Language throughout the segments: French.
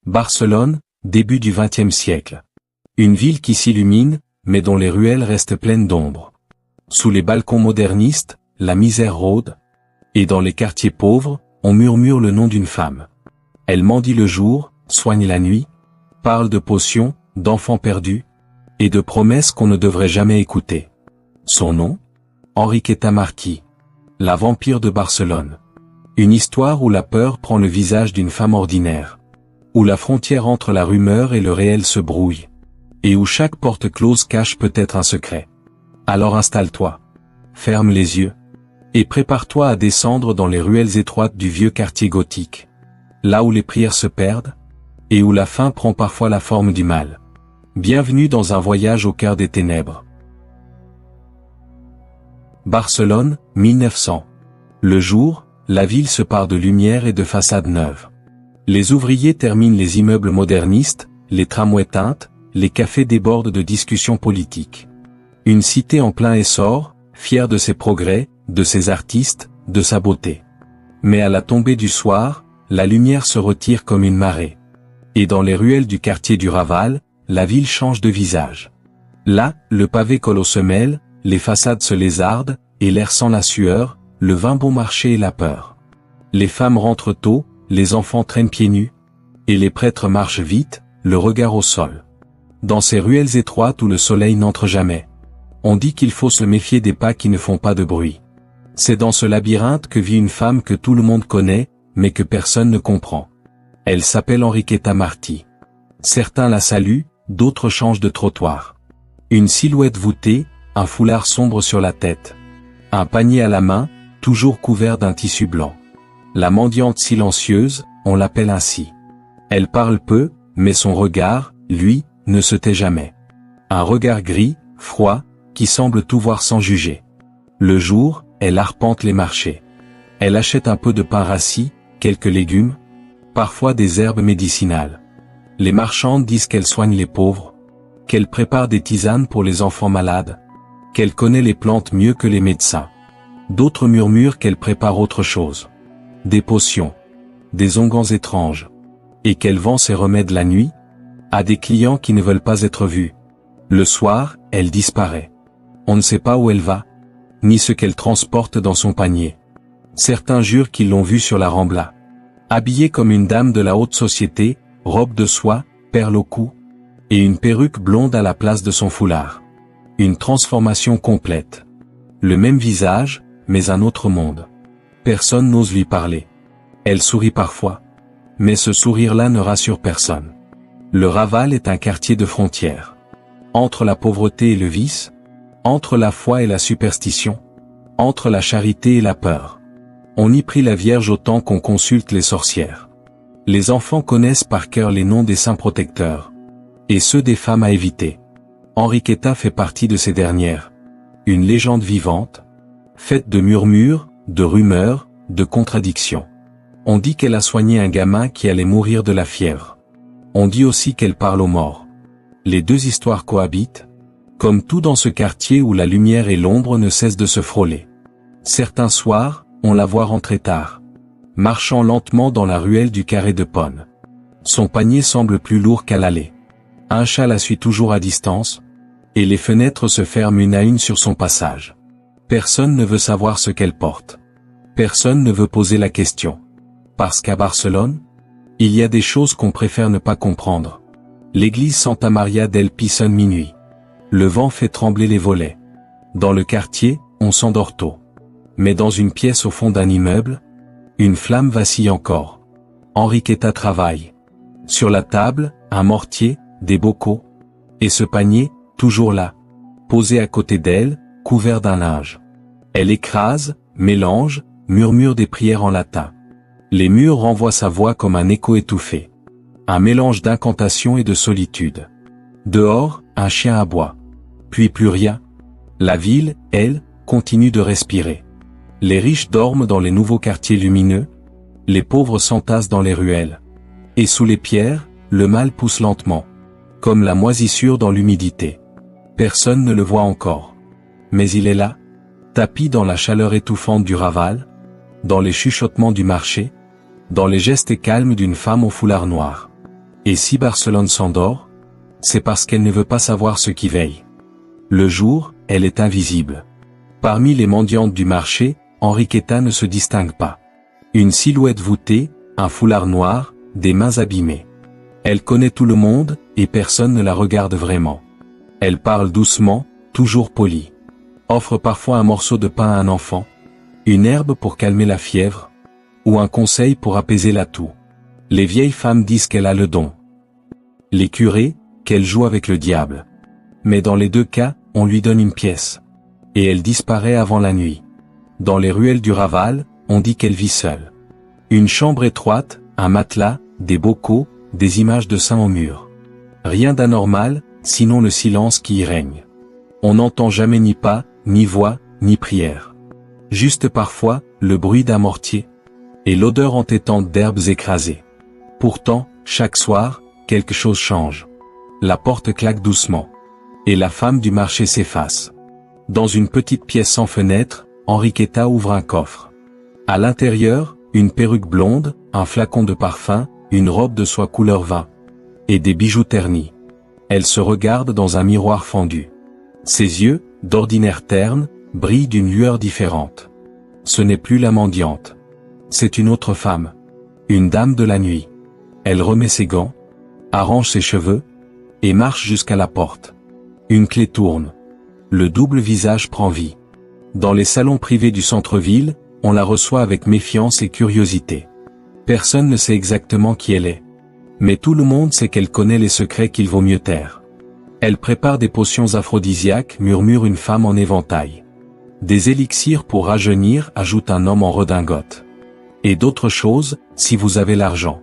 Barcelone, début du XXe siècle. Une ville qui s'illumine, mais dont les ruelles restent pleines d'ombre. Sous les balcons modernistes, la misère rôde. Et dans les quartiers pauvres, on murmure le nom d'une femme. Elle mendie le jour, soigne la nuit, parle de potions, d'enfants perdus, et de promesses qu'on ne devrait jamais écouter. Son nom ? Enriqueta Martí. La vampire de Barcelone. Une histoire où la peur prend le visage d'une femme ordinaire. Où la frontière entre la rumeur et le réel se brouille. Et où chaque porte close cache peut-être un secret. Alors installe-toi. Ferme les yeux. Et prépare-toi à descendre dans les ruelles étroites du vieux quartier gothique. Là où les prières se perdent. Et où la faim prend parfois la forme du mal. Bienvenue dans un voyage au cœur des ténèbres. Barcelone, 1900. Le jour, la ville se pare de lumière et de façades neuves. Les ouvriers terminent les immeubles modernistes, les tramways teintent, les cafés débordent de discussions politiques. Une cité en plein essor, fière de ses progrès, de ses artistes, de sa beauté. Mais à la tombée du soir, la lumière se retire comme une marée. Et dans les ruelles du quartier du Raval, la ville change de visage. Là, le pavé colle aux semelles, les façades se lézardent, et l'air sent la sueur, le vin bon marché et la peur. Les femmes rentrent tôt, les enfants traînent pieds nus, et les prêtres marchent vite, le regard au sol. Dans ces ruelles étroites où le soleil n'entre jamais, on dit qu'il faut se méfier des pas qui ne font pas de bruit. C'est dans ce labyrinthe que vit une femme que tout le monde connaît, mais que personne ne comprend. Elle s'appelle Enriqueta Martí. Certains la saluent, d'autres changent de trottoir. Une silhouette voûtée, un foulard sombre sur la tête. Un panier à la main, toujours couvert d'un tissu blanc. La mendiante silencieuse, on l'appelle ainsi. Elle parle peu, mais son regard, lui, ne se tait jamais. Un regard gris, froid, qui semble tout voir sans juger. Le jour, elle arpente les marchés. Elle achète un peu de pain rassis, quelques légumes, parfois des herbes médicinales. Les marchandes disent qu'elle soigne les pauvres, qu'elle prépare des tisanes pour les enfants malades, qu'elle connaît les plantes mieux que les médecins. D'autres murmurent qu'elle prépare autre chose. Des potions, des onguents étranges, et qu'elle vend ses remèdes la nuit, à des clients qui ne veulent pas être vus. Le soir, elle disparaît. On ne sait pas où elle va, ni ce qu'elle transporte dans son panier. Certains jurent qu'ils l'ont vue sur la Rambla. Habillée comme une dame de la haute société, robe de soie, perles au cou, et une perruque blonde à la place de son foulard. Une transformation complète. Le même visage, mais un autre monde. Personne n'ose lui parler. Elle sourit parfois. Mais ce sourire-là ne rassure personne. Le Raval est un quartier de frontières. Entre la pauvreté et le vice, entre la foi et la superstition, entre la charité et la peur. On y prie la Vierge autant qu'on consulte les sorcières. Les enfants connaissent par cœur les noms des saints protecteurs, et ceux des femmes à éviter. Enriqueta fait partie de ces dernières. Une légende vivante, faite de murmures, de rumeurs, de contradictions. On dit qu'elle a soigné un gamin qui allait mourir de la fièvre. On dit aussi qu'elle parle aux morts. Les deux histoires cohabitent, comme tout dans ce quartier où la lumière et l'ombre ne cessent de se frôler. Certains soirs, on la voit rentrer tard, marchant lentement dans la ruelle du carré de Pone. Son panier semble plus lourd qu'à l'aller. Un chat la suit toujours à distance, et les fenêtres se ferment une à une sur son passage. Personne ne veut savoir ce qu'elle porte. Personne ne veut poser la question. Parce qu'à Barcelone, il y a des choses qu'on préfère ne pas comprendre. L'église Santa Maria del Pi sonne minuit. Le vent fait trembler les volets. Dans le quartier, on s'endort tôt. Mais dans une pièce au fond d'un immeuble, une flamme vacille encore. Enriqueta travaille. Sur la table, un mortier, des bocaux. Et ce panier, toujours là, posé à côté d'elle, couvert d'un linge. Elle écrase, mélange, murmure des prières en latin. Les murs renvoient sa voix comme un écho étouffé. Un mélange d'incantation et de solitude. Dehors, un chien aboie. Puis plus rien. La ville, elle, continue de respirer. Les riches dorment dans les nouveaux quartiers lumineux. Les pauvres s'entassent dans les ruelles. Et sous les pierres, le mal pousse lentement. Comme la moisissure dans l'humidité. Personne ne le voit encore. Mais il est là, tapi dans la chaleur étouffante du Raval, dans les chuchotements du marché, dans les gestes calmes d'une femme au foulard noir. Et si Barcelone s'endort, c'est parce qu'elle ne veut pas savoir ce qui veille. Le jour, elle est invisible. Parmi les mendiantes du marché, Enriqueta ne se distingue pas. Une silhouette voûtée, un foulard noir, des mains abîmées. Elle connaît tout le monde, et personne ne la regarde vraiment. Elle parle doucement, toujours polie. Offre parfois un morceau de pain à un enfant, une herbe pour calmer la fièvre, ou un conseil pour apaiser la toux. Les vieilles femmes disent qu'elle a le don. Les curés, qu'elle joue avec le diable. Mais dans les deux cas, on lui donne une pièce. Et elle disparaît avant la nuit. Dans les ruelles du Raval, on dit qu'elle vit seule. Une chambre étroite, un matelas, des bocaux, des images de saints au mur. Rien d'anormal, sinon le silence qui y règne. On n'entend jamais ni pas, ni voix, ni prière. Juste parfois, le bruit d'un mortier. Et l'odeur entêtante d'herbes écrasées. Pourtant, chaque soir, quelque chose change. La porte claque doucement. Et la femme du marché s'efface. Dans une petite pièce sans fenêtre, Enriqueta ouvre un coffre. À l'intérieur, une perruque blonde, un flacon de parfum, une robe de soie couleur vin. Et des bijoux ternis. Elle se regarde dans un miroir fendu. Ses yeux, d'ordinaire ternes, brillent d'une lueur différente. Ce n'est plus la mendiante. C'est une autre femme. Une dame de la nuit. Elle remet ses gants, arrange ses cheveux, et marche jusqu'à la porte. Une clé tourne. Le double visage prend vie. Dans les salons privés du centre-ville, on la reçoit avec méfiance et curiosité. Personne ne sait exactement qui elle est. Mais tout le monde sait qu'elle connaît les secrets qu'il vaut mieux taire. Elle prépare des potions aphrodisiaques, murmure une femme en éventail. Des élixirs pour rajeunir, ajoute un homme en redingote. Et d'autres choses, si vous avez l'argent.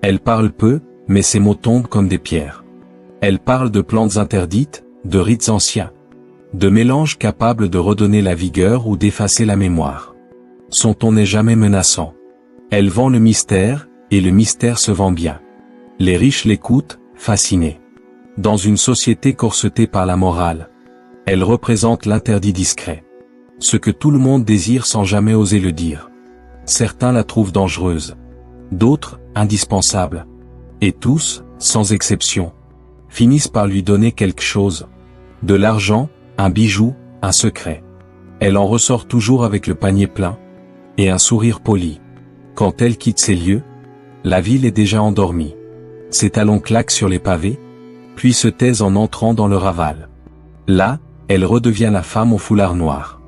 Elle parle peu, mais ses mots tombent comme des pierres. Elle parle de plantes interdites, de rites anciens. De mélanges capables de redonner la vigueur ou d'effacer la mémoire. Son ton n'est jamais menaçant. Elle vend le mystère, et le mystère se vend bien. Les riches l'écoutent, fascinés. Dans une société corsetée par la morale, elle représente l'interdit discret. Ce que tout le monde désire sans jamais oser le dire. Certains la trouvent dangereuse. D'autres, indispensable. Et tous, sans exception, finissent par lui donner quelque chose. De l'argent, un bijou, un secret. Elle en ressort toujours avec le panier plein, et un sourire poli. Quand elle quitte ces lieux, la ville est déjà endormie. Ses talons claquent sur les pavés, puis se taisent en entrant dans le Raval. Là, elle redevient la femme au foulard noir.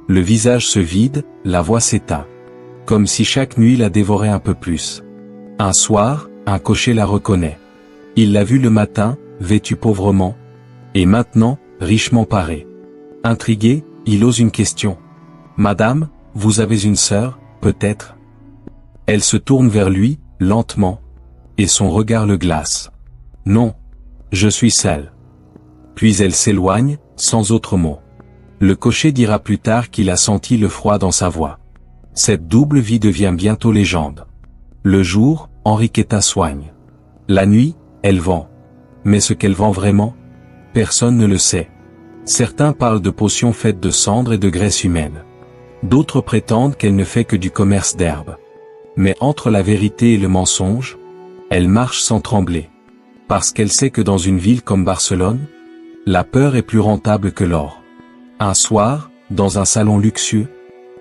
Le visage se vide, la voix s'éteint. Comme si chaque nuit la dévorait un peu plus. Un soir, un cocher la reconnaît. Il l'a vue le matin, vêtue pauvrement, et maintenant, richement parée. Intrigué, il ose une question. « Madame, vous avez une sœur, peut-être ?» Elle se tourne vers lui, lentement, et son regard le glace. « Non, je suis seule. » Puis elle s'éloigne, sans autre mot. Le cocher dira plus tard qu'il a senti le froid dans sa voix. Cette double vie devient bientôt légende. Le jour, Enriqueta soigne. La nuit, elle vend. Mais ce qu'elle vend vraiment, personne ne le sait. Certains parlent de potions faites de cendres et de graisse humaine. D'autres prétendent qu'elle ne fait que du commerce d'herbes. Mais entre la vérité et le mensonge, elle marche sans trembler. Parce qu'elle sait que dans une ville comme Barcelone, la peur est plus rentable que l'or. Un soir, dans un salon luxueux,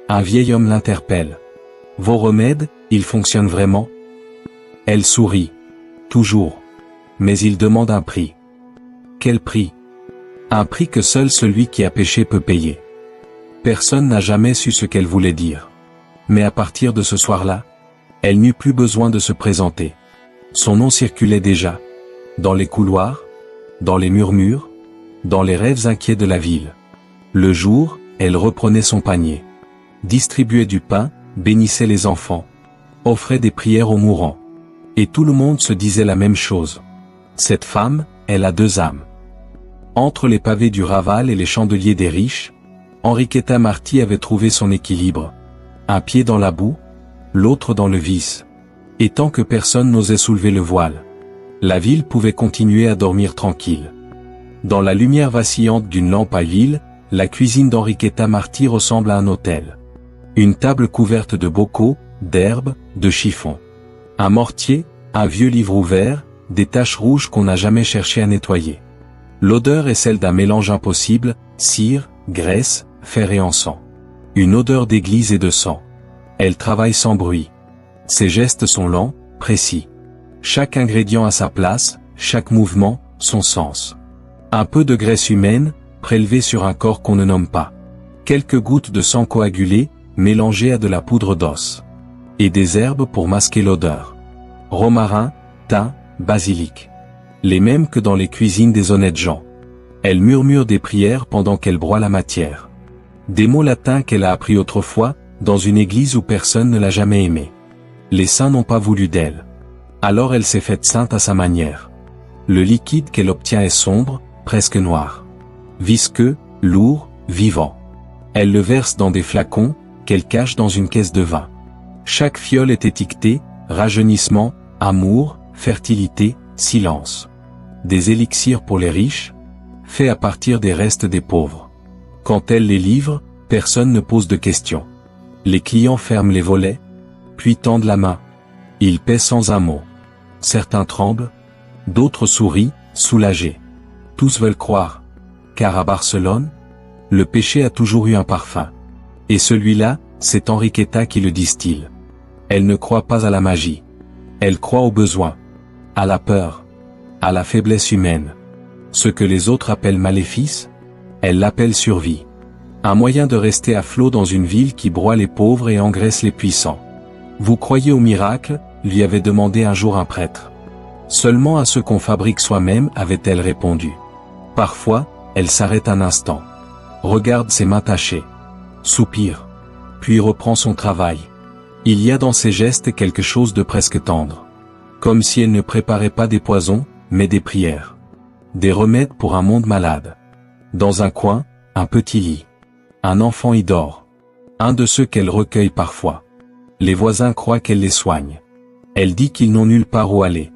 un vieil homme l'interpelle. « Vos remèdes, ils fonctionnent vraiment ?» Elle sourit. « Toujours. Mais il demande un prix. » « Quel prix ? » « Un prix que seul celui qui a péché peut payer. » Personne n'a jamais su ce qu'elle voulait dire. Mais à partir de ce soir-là, elle n'eut plus besoin de se présenter. Son nom circulait déjà. Dans les couloirs, dans les murmures, dans les rêves inquiets de la ville. Le jour, elle reprenait son panier. Distribuait du pain, bénissait les enfants. Offrait des prières aux mourants. Et tout le monde se disait la même chose. Cette femme, elle a deux âmes. Entre les pavés du Raval et les chandeliers des riches, Enriqueta Martí avait trouvé son équilibre. Un pied dans la boue, l'autre dans le vice. Et tant que personne n'osait soulever le voile, la ville pouvait continuer à dormir tranquille. Dans la lumière vacillante d'une lampe à huile, la cuisine d'Enriqueta Martí ressemble à un hôtel. Une table couverte de bocaux, d'herbes, de chiffons. Un mortier, un vieux livre ouvert, des taches rouges qu'on n'a jamais cherché à nettoyer. L'odeur est celle d'un mélange impossible, cire, graisse, fer et encens. Une odeur d'église et de sang. Elle travaille sans bruit. Ses gestes sont lents, précis. Chaque ingrédient a sa place, chaque mouvement, son sens. Un peu de graisse humaine, prélevée sur un corps qu'on ne nomme pas. Quelques gouttes de sang coagulé, mélangées à de la poudre d'os. Et des herbes pour masquer l'odeur. Romarin, thym, basilic. Les mêmes que dans les cuisines des honnêtes gens. Elle murmure des prières pendant qu'elle broie la matière. Des mots latins qu'elle a appris autrefois, dans une église où personne ne l'a jamais aimée. Les saints n'ont pas voulu d'elle. Alors elle s'est faite sainte à sa manière. Le liquide qu'elle obtient est sombre, presque noir. Visqueux, lourd, vivant. Elle le verse dans des flacons, qu'elle cache dans une caisse de vin. Chaque fiole est étiquetée, rajeunissement, amour, fertilité, silence. Des élixirs pour les riches, faits à partir des restes des pauvres. Quand elle les livre, personne ne pose de questions. Les clients ferment les volets, puis tendent la main. Ils paient sans un mot. Certains tremblent, d'autres sourient, soulagés. Tous veulent croire. Car à Barcelone, le péché a toujours eu un parfum. Et celui-là, c'est Enriqueta qui le distille. Elle ne croit pas à la magie. Elle croit au besoin, à la peur, à la faiblesse humaine. Ce que les autres appellent maléfice, elle l'appelle survie. Un moyen de rester à flot dans une ville qui broie les pauvres et engraisse les puissants. Vous croyez au miracle, lui avait demandé un jour un prêtre. Seulement à ce qu'on fabrique soi-même, avait-elle répondu. Parfois, elle s'arrête un instant. Regarde ses mains tachées. Soupire. Puis reprend son travail. Il y a dans ses gestes quelque chose de presque tendre. Comme si elle ne préparait pas des poisons, mais des prières. Des remèdes pour un monde malade. Dans un coin, un petit lit. Un enfant y dort. Un de ceux qu'elle recueille parfois. Les voisins croient qu'elle les soigne. Elle dit qu'ils n'ont nulle part où aller.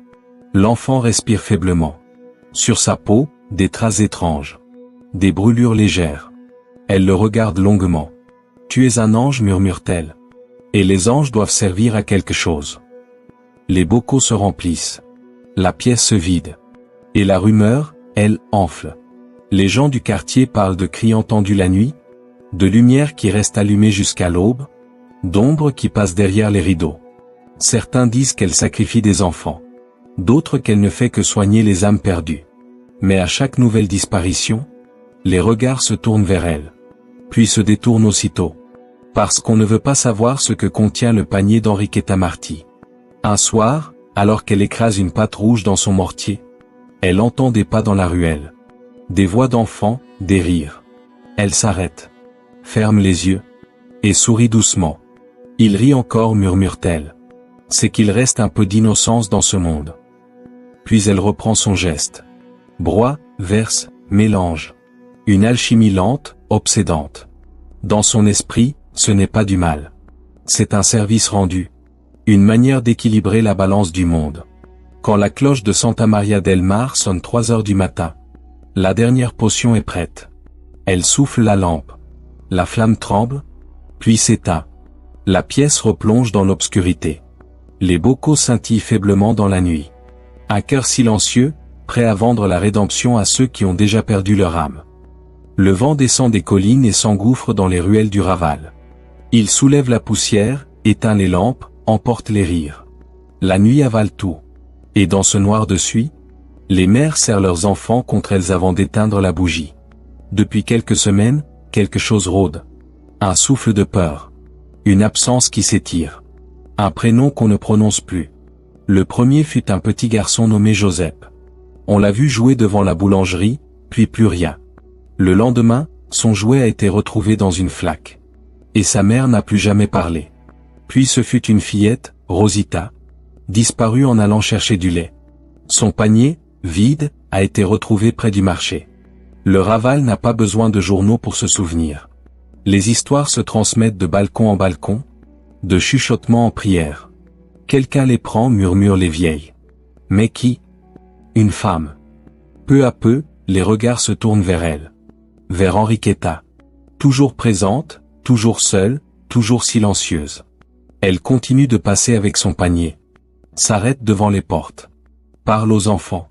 L'enfant respire faiblement. Sur sa peau, des traces étranges. Des brûlures légères. Elle le regarde longuement. « Tu es un ange » murmure-t-elle. Et les anges doivent servir à quelque chose. Les bocaux se remplissent. La pièce se vide. Et la rumeur, elle, enfle. Les gens du quartier parlent de cris entendus la nuit, de lumière qui reste allumée jusqu'à l'aube, d'ombres qui passent derrière les rideaux. Certains disent qu'elle sacrifie des enfants. D'autres qu'elle ne fait que soigner les âmes perdues. Mais à chaque nouvelle disparition, les regards se tournent vers elle. Puis se détournent aussitôt. Parce qu'on ne veut pas savoir ce que contient le panier d'Enriqueta Martí. Un soir, alors qu'elle écrase une pâte rouge dans son mortier, elle entend des pas dans la ruelle. Des voix d'enfants, des rires. Elle s'arrête. Ferme les yeux. Et sourit doucement. Il rit encore murmure-t-elle. C'est qu'il reste un peu d'innocence dans ce monde. Puis elle reprend son geste. Broie, verse, mélange. Une alchimie lente, obsédante. Dans son esprit, ce n'est pas du mal. C'est un service rendu. Une manière d'équilibrer la balance du monde. Quand la cloche de Santa Maria del Mar sonne 3 heures du matin, la dernière potion est prête. Elle souffle la lampe. La flamme tremble, puis s'éteint. La pièce replonge dans l'obscurité. Les bocaux scintillent faiblement dans la nuit. Un cœur silencieux, prêt à vendre la rédemption à ceux qui ont déjà perdu leur âme. Le vent descend des collines et s'engouffre dans les ruelles du Raval. Il soulève la poussière, éteint les lampes, emporte les rires. La nuit avale tout. Et dans ce noir de suie, les mères serrent leurs enfants contre elles avant d'éteindre la bougie. Depuis quelques semaines, quelque chose rôde. Un souffle de peur. Une absence qui s'étire. Un prénom qu'on ne prononce plus. Le premier fut un petit garçon nommé Joseph. On l'a vu jouer devant la boulangerie, puis plus rien. Le lendemain, son jouet a été retrouvé dans une flaque. Et sa mère n'a plus jamais parlé. Puis ce fut une fillette, Rosita, disparue en allant chercher du lait. Son panier, vide, a été retrouvé près du marché. Le Raval n'a pas besoin de journaux pour se souvenir. Les histoires se transmettent de balcon en balcon, de chuchotement en prière. Quelqu'un les prend, murmurent les vieilles. Mais qui? Une femme. Peu à peu, les regards se tournent vers elle. Vers Enriqueta. Toujours présente, toujours seule, toujours silencieuse. Elle continue de passer avec son panier. S'arrête devant les portes. Parle aux enfants.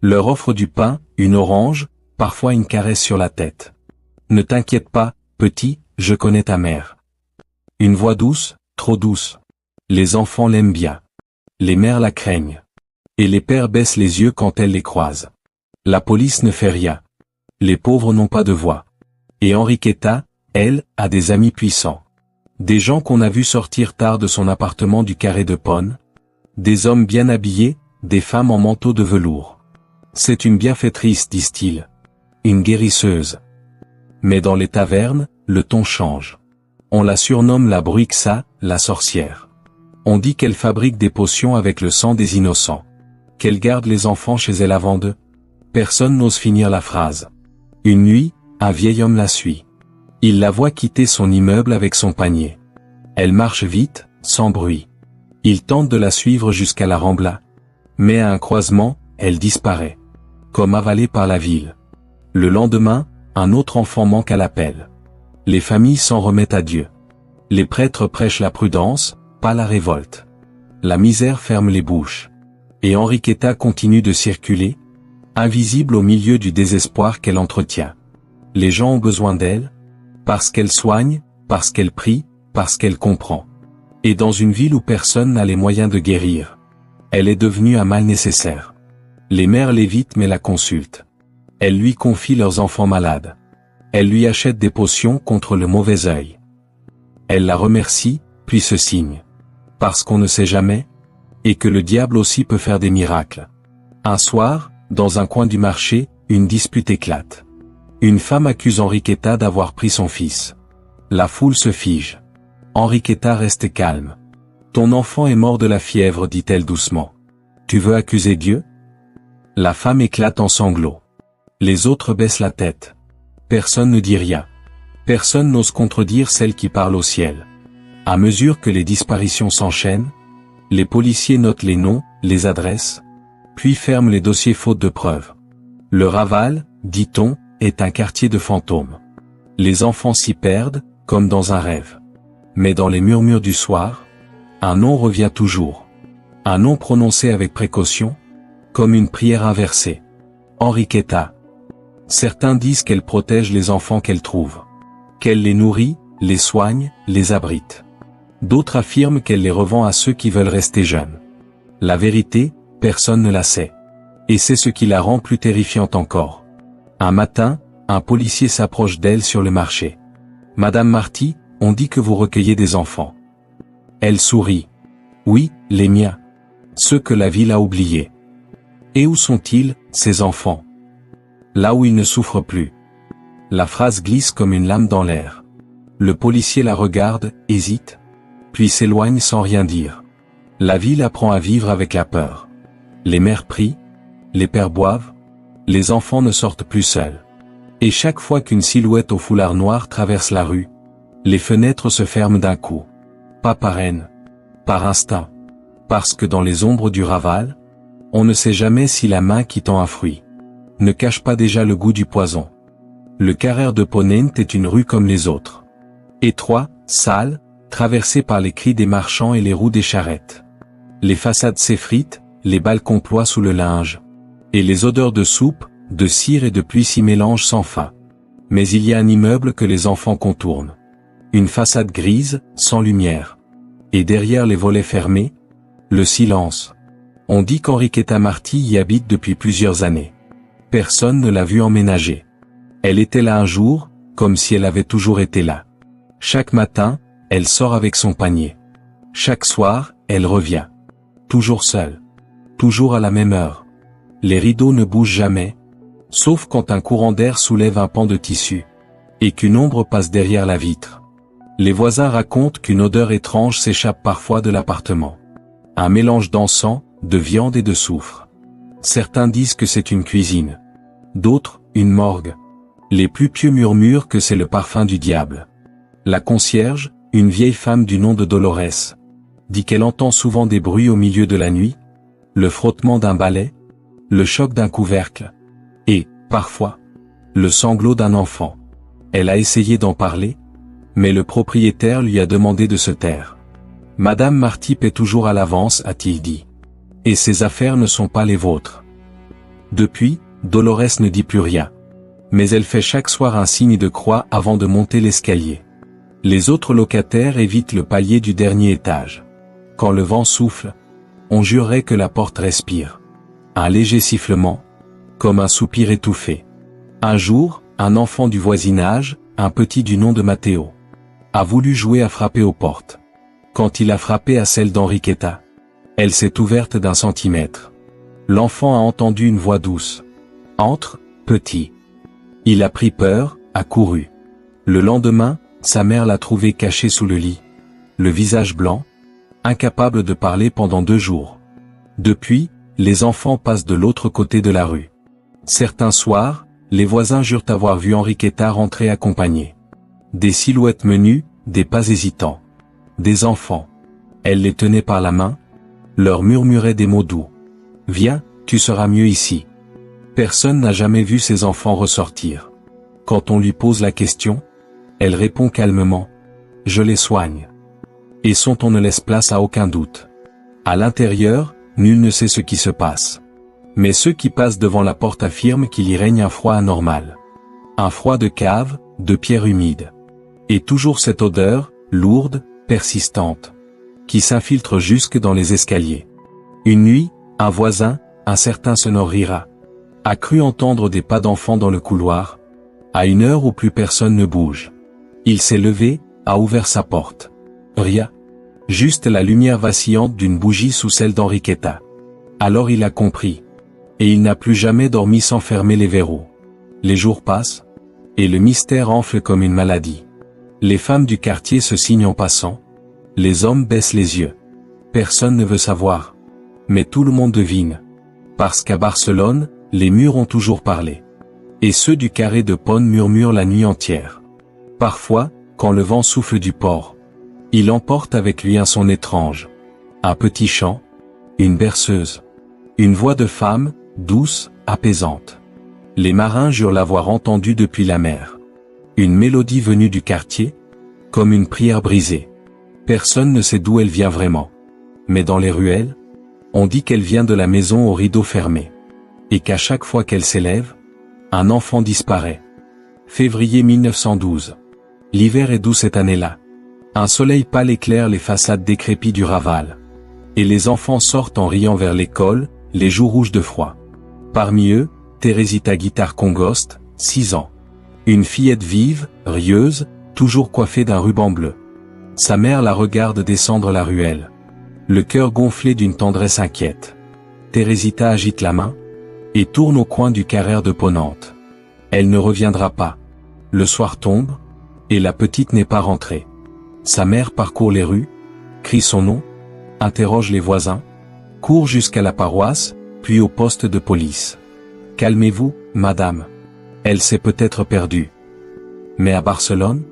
Leur offre du pain, une orange, parfois une caresse sur la tête. Ne t'inquiète pas, petit, je connais ta mère. Une voix douce, trop douce. Les enfants l'aiment bien. Les mères la craignent. Et les pères baissent les yeux quand elles les croisent. La police ne fait rien. Les pauvres n'ont pas de voix. Et Enriqueta, elle, a des amis puissants. Des gens qu'on a vus sortir tard de son appartement du carré de Pone. Des hommes bien habillés, des femmes en manteau de velours. C'est une bienfaitrice, disent-ils. Une guérisseuse. Mais dans les tavernes, le ton change. On la surnomme la Bruixa, la sorcière. On dit qu'elle fabrique des potions avec le sang des innocents. Qu'elle garde les enfants chez elle avant d'eux. Personne n'ose finir la phrase. Une nuit, un vieil homme la suit. Il la voit quitter son immeuble avec son panier. Elle marche vite, sans bruit. Il tente de la suivre jusqu'à la Rambla. Mais à un croisement, elle disparaît. Comme avalée par la ville. Le lendemain, un autre enfant manque à l'appel. Les familles s'en remettent à Dieu. Les prêtres prêchent la prudence, pas la révolte. La misère ferme les bouches. Et Enriqueta continue de circuler, invisible au milieu du désespoir qu'elle entretient. Les gens ont besoin d'elle, parce qu'elle soigne, parce qu'elle prie, parce qu'elle comprend. Et dans une ville où personne n'a les moyens de guérir, elle est devenue un mal nécessaire. Les mères l'évitent mais la consultent. Elles lui confient leurs enfants malades. Elles lui achètent des potions contre le mauvais œil. Elle la remercie, puis se signe. Parce qu'on ne sait jamais, et que le diable aussi peut faire des miracles. Un soir, dans un coin du marché, une dispute éclate. Une femme accuse Enriqueta d'avoir pris son fils. La foule se fige. Enriqueta reste calme. Ton enfant est mort de la fièvre, dit-elle doucement. Tu veux accuser Dieu? La femme éclate en sanglots. Les autres baissent la tête. Personne ne dit rien. Personne n'ose contredire celle qui parle au ciel. À mesure que les disparitions s'enchaînent, les policiers notent les noms, les adresses, puis ferment les dossiers faute de preuves. Le Raval, dit-on, est un quartier de fantômes. Les enfants s'y perdent, comme dans un rêve. Mais dans les murmures du soir, un nom revient toujours. Un nom prononcé avec précaution, comme une prière inversée. Enriqueta. Certains disent qu'elle protège les enfants qu'elle trouve. Qu'elle les nourrit, les soigne, les abrite. D'autres affirment qu'elle les revend à ceux qui veulent rester jeunes. La vérité, personne ne la sait. Et c'est ce qui la rend plus terrifiante encore. Un matin, un policier s'approche d'elle sur le marché. « Madame Marty, on dit que vous recueillez des enfants. » Elle sourit. « Oui, les miens. Ceux que la ville a oubliés. » « Et où sont-ils, ces enfants? » « Là où ils ne souffrent plus. » La phrase glisse comme une lame dans l'air. Le policier la regarde, hésite, puis s'éloigne sans rien dire. La ville apprend à vivre avec la peur. Les mères prient, les pères boivent, les enfants ne sortent plus seuls. Et chaque fois qu'une silhouette au foulard noir traverse la rue, les fenêtres se ferment d'un coup. Pas par haine, par instinct. Parce que dans les ombres du Raval, on ne sait jamais si la main qui tend un fruit ne cache pas déjà le goût du poison. Le carré de Ponent est une rue comme les autres. Étroit, sale, traversé par les cris des marchands et les roues des charrettes. Les façades s'effritent, les balcons ploient sous le linge. Et les odeurs de soupe, de cire et de pluie s'y mélangent sans fin. Mais il y a un immeuble que les enfants contournent. Une façade grise, sans lumière. Et derrière les volets fermés, le silence. On dit qu'Enriqueta Marty y habite depuis plusieurs années. Personne ne l'a vue emménager. Elle était là un jour, comme si elle avait toujours été là. Chaque matin, elle sort avec son panier. Chaque soir, elle revient. Toujours seule. Toujours à la même heure. Les rideaux ne bougent jamais, sauf quand un courant d'air soulève un pan de tissu, et qu'une ombre passe derrière la vitre. Les voisins racontent qu'une odeur étrange s'échappe parfois de l'appartement. Un mélange d'encens, de viande et de soufre. Certains disent que c'est une cuisine. D'autres, une morgue. Les plus pieux murmurent que c'est le parfum du diable. La concierge, une vieille femme du nom de Dolores, dit qu'elle entend souvent des bruits au milieu de la nuit, le frottement d'un balai, le choc d'un couvercle, et, parfois, le sanglot d'un enfant. Elle a essayé d'en parler, mais le propriétaire lui a demandé de se taire. Madame Marty paie toujours à l'avance, a-t-il dit. Et ses affaires ne sont pas les vôtres. Depuis, Dolores ne dit plus rien. Mais elle fait chaque soir un signe de croix avant de monter l'escalier. Les autres locataires évitent le palier du dernier étage. Quand le vent souffle, on jurerait que la porte respire. Un léger sifflement, comme un soupir étouffé. Un jour, un enfant du voisinage, un petit du nom de Matteo, a voulu jouer à frapper aux portes. Quand il a frappé à celle d'Enriqueta, elle s'est ouverte d'1 centimètre. L'enfant a entendu une voix douce. « Entre, petit ». Il a pris peur, a couru. Le lendemain, sa mère l'a trouvé caché sous le lit, le visage blanc, incapable de parler pendant 2 jours. Depuis, les enfants passent de l'autre côté de la rue. Certains soirs, les voisins jurent avoir vu Enriqueta rentrer accompagnée. Des silhouettes menues, des pas hésitants. Des enfants. Elle les tenait par la main, leur murmurait des mots doux. « Viens, tu seras mieux ici ». Personne n'a jamais vu ses enfants ressortir. Quand on lui pose la question, elle répond calmement « Je les soigne ». Et son ton ne laisse place à aucun doute. À l'intérieur, nul ne sait ce qui se passe. Mais ceux qui passent devant la porte affirment qu'il y règne un froid anormal. Un froid de cave, de pierre humide. Et toujours cette odeur, lourde, persistante, qui s'infiltre jusque dans les escaliers. Une nuit, un voisin, un certain Sonorira, a cru entendre des pas d'enfants dans le couloir, à une heure où plus personne ne bouge. Il s'est levé, a ouvert sa porte. Rien. Juste la lumière vacillante d'une bougie sous celle d'Enriqueta. Alors il a compris. Et il n'a plus jamais dormi sans fermer les verrous. Les jours passent, et le mystère enfle comme une maladie. Les femmes du quartier se signent en passant. Les hommes baissent les yeux. Personne ne veut savoir. Mais tout le monde devine. Parce qu'à Barcelone, les murs ont toujours parlé. Et ceux du carré de Pont murmurent la nuit entière. Parfois, quand le vent souffle du port, il emporte avec lui un son étrange. Un petit chant, une berceuse, une voix de femme, douce, apaisante. Les marins jurent l'avoir entendue depuis la mer. Une mélodie venue du quartier, comme une prière brisée. Personne ne sait d'où elle vient vraiment. Mais dans les ruelles, on dit qu'elle vient de la maison aux rideaux fermés. Et qu'à chaque fois qu'elle s'élève, un enfant disparaît. Février 1912. L'hiver est doux cette année-là. Un soleil pâle éclaire les façades décrépies du Raval. Et les enfants sortent en riant vers l'école, les joues rouges de froid. Parmi eux, Teresita Guitare Congost, 6 ans. Une fillette vive, rieuse, toujours coiffée d'un ruban bleu. Sa mère la regarde descendre la ruelle. Le cœur gonflé d'une tendresse inquiète. Teresita agite la main, et tourne au coin du carrère de Ponante. Elle ne reviendra pas. Le soir tombe, et la petite n'est pas rentrée. Sa mère parcourt les rues, crie son nom, interroge les voisins, court jusqu'à la paroisse, puis au poste de police. « Calmez-vous, madame. Elle s'est peut-être perdue. » Mais à Barcelone,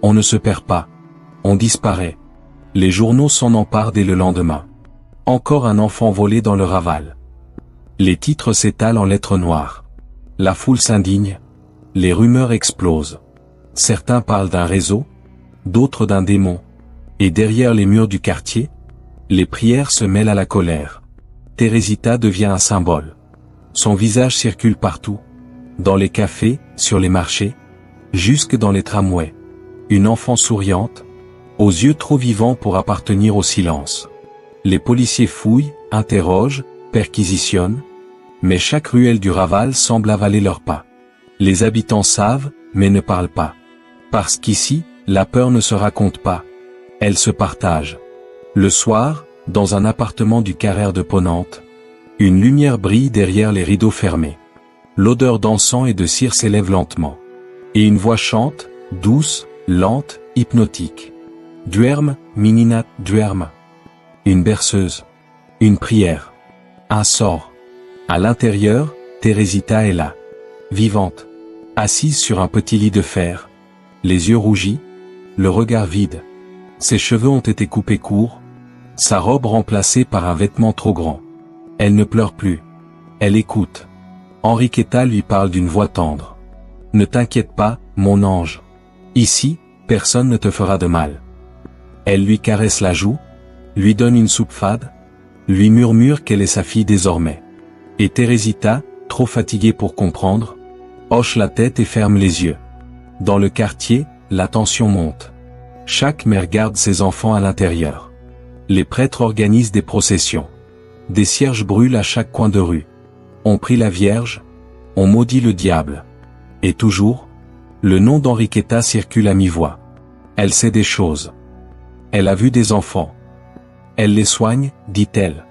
on ne se perd pas. On disparaît. Les journaux s'en emparent dès le lendemain. Encore un enfant volé dans le Raval. Les titres s'étalent en lettres noires. La foule s'indigne. Les rumeurs explosent. Certains parlent d'un réseau, d'autres d'un démon. Et derrière les murs du quartier, les prières se mêlent à la colère. Teresita devient un symbole. Son visage circule partout. Dans les cafés, sur les marchés, jusque dans les tramways. Une enfant souriante, aux yeux trop vivants pour appartenir au silence. Les policiers fouillent, interrogent, perquisitionnent, mais chaque ruelle du Raval semble avaler leurs pas. Les habitants savent, mais ne parlent pas. Parce qu'ici, la peur ne se raconte pas. Elle se partage. Le soir, dans un appartement du carrère de Ponante, une lumière brille derrière les rideaux fermés. L'odeur d'encens et de cire s'élève lentement. Et une voix chante, douce, lente, hypnotique. Duerme, menina, duerme. Une berceuse. Une prière. Un sort. À l'intérieur, Teresita est là. Vivante. Assise sur un petit lit de fer. Les yeux rougis. Le regard vide. Ses cheveux ont été coupés courts. Sa robe remplacée par un vêtement trop grand. Elle ne pleure plus. Elle écoute. Enriqueta lui parle d'une voix tendre. Ne t'inquiète pas, mon ange. Ici, personne ne te fera de mal. Elle lui caresse la joue, lui donne une soupe fade, lui murmure qu'elle est sa fille désormais. Et Teresita, trop fatiguée pour comprendre, hoche la tête et ferme les yeux. Dans le quartier, la tension monte. Chaque mère garde ses enfants à l'intérieur. Les prêtres organisent des processions. Des cierges brûlent à chaque coin de rue. On prie la Vierge, on maudit le diable. Et toujours, le nom d'Enriqueta circule à mi-voix. Elle sait des choses. Elle a vu des enfants. Elle les soigne, dit-elle.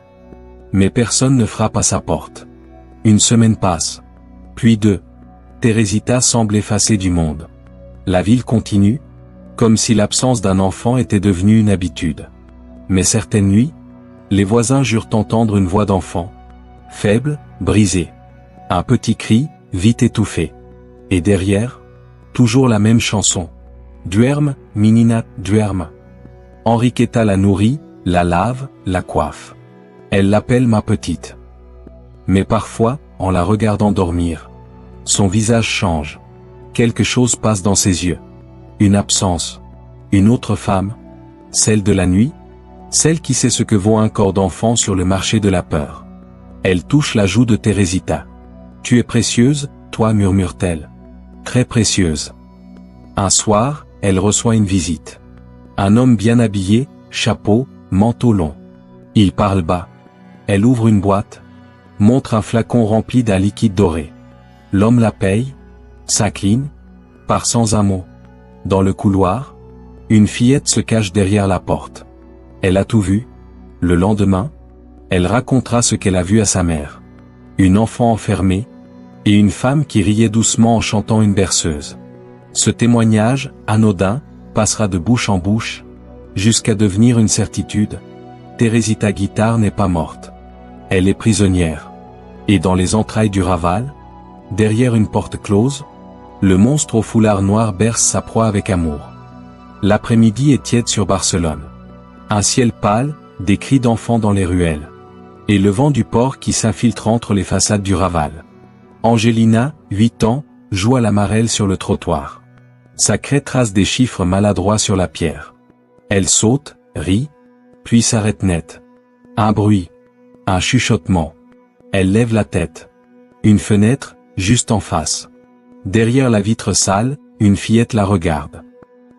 Mais personne ne frappe à sa porte. Une semaine passe. Puis deux. Teresita semble effacée du monde. La ville continue, comme si l'absence d'un enfant était devenue une habitude. Mais certaines nuits, les voisins jurent entendre une voix d'enfant. Faible, brisée. Un petit cri, vite étouffé. Et derrière, toujours la même chanson. Duerme, Minina, duerme. Enriqueta la nourrit, la lave, la coiffe. Elle l'appelle ma petite. Mais parfois, en la regardant dormir, son visage change. Quelque chose passe dans ses yeux. Une absence. Une autre femme. Celle de la nuit. Celle qui sait ce que vaut un corps d'enfant sur le marché de la peur. Elle touche la joue de Teresita. Tu es précieuse, toi, murmure-t-elle. Très précieuse. Un soir, elle reçoit une visite. Un homme bien habillé, chapeau, manteau long. Il parle bas. Elle ouvre une boîte, montre un flacon rempli d'un liquide doré. L'homme la paye, s'incline, part sans un mot. Dans le couloir, une fillette se cache derrière la porte. Elle a tout vu. Le lendemain, elle racontera ce qu'elle a vu à sa mère. Une enfant enfermée, et une femme qui riait doucement en chantant une berceuse. Ce témoignage, anodin, passera de bouche en bouche, jusqu'à devenir une certitude. Teresita Guitare n'est pas morte. Elle est prisonnière. Et dans les entrailles du Raval, derrière une porte close, le monstre au foulard noir berce sa proie avec amour. L'après-midi est tiède sur Barcelone. Un ciel pâle, des cris d'enfants dans les ruelles. Et le vent du port qui s'infiltre entre les façades du Raval. Angelina, 8 ans, joue à la marelle sur le trottoir. Sa craie trace des chiffres maladroits sur la pierre. Elle saute, rit, puis s'arrête net. Un bruit. Un chuchotement. Elle lève la tête. Une fenêtre, juste en face. Derrière la vitre sale, une fillette la regarde.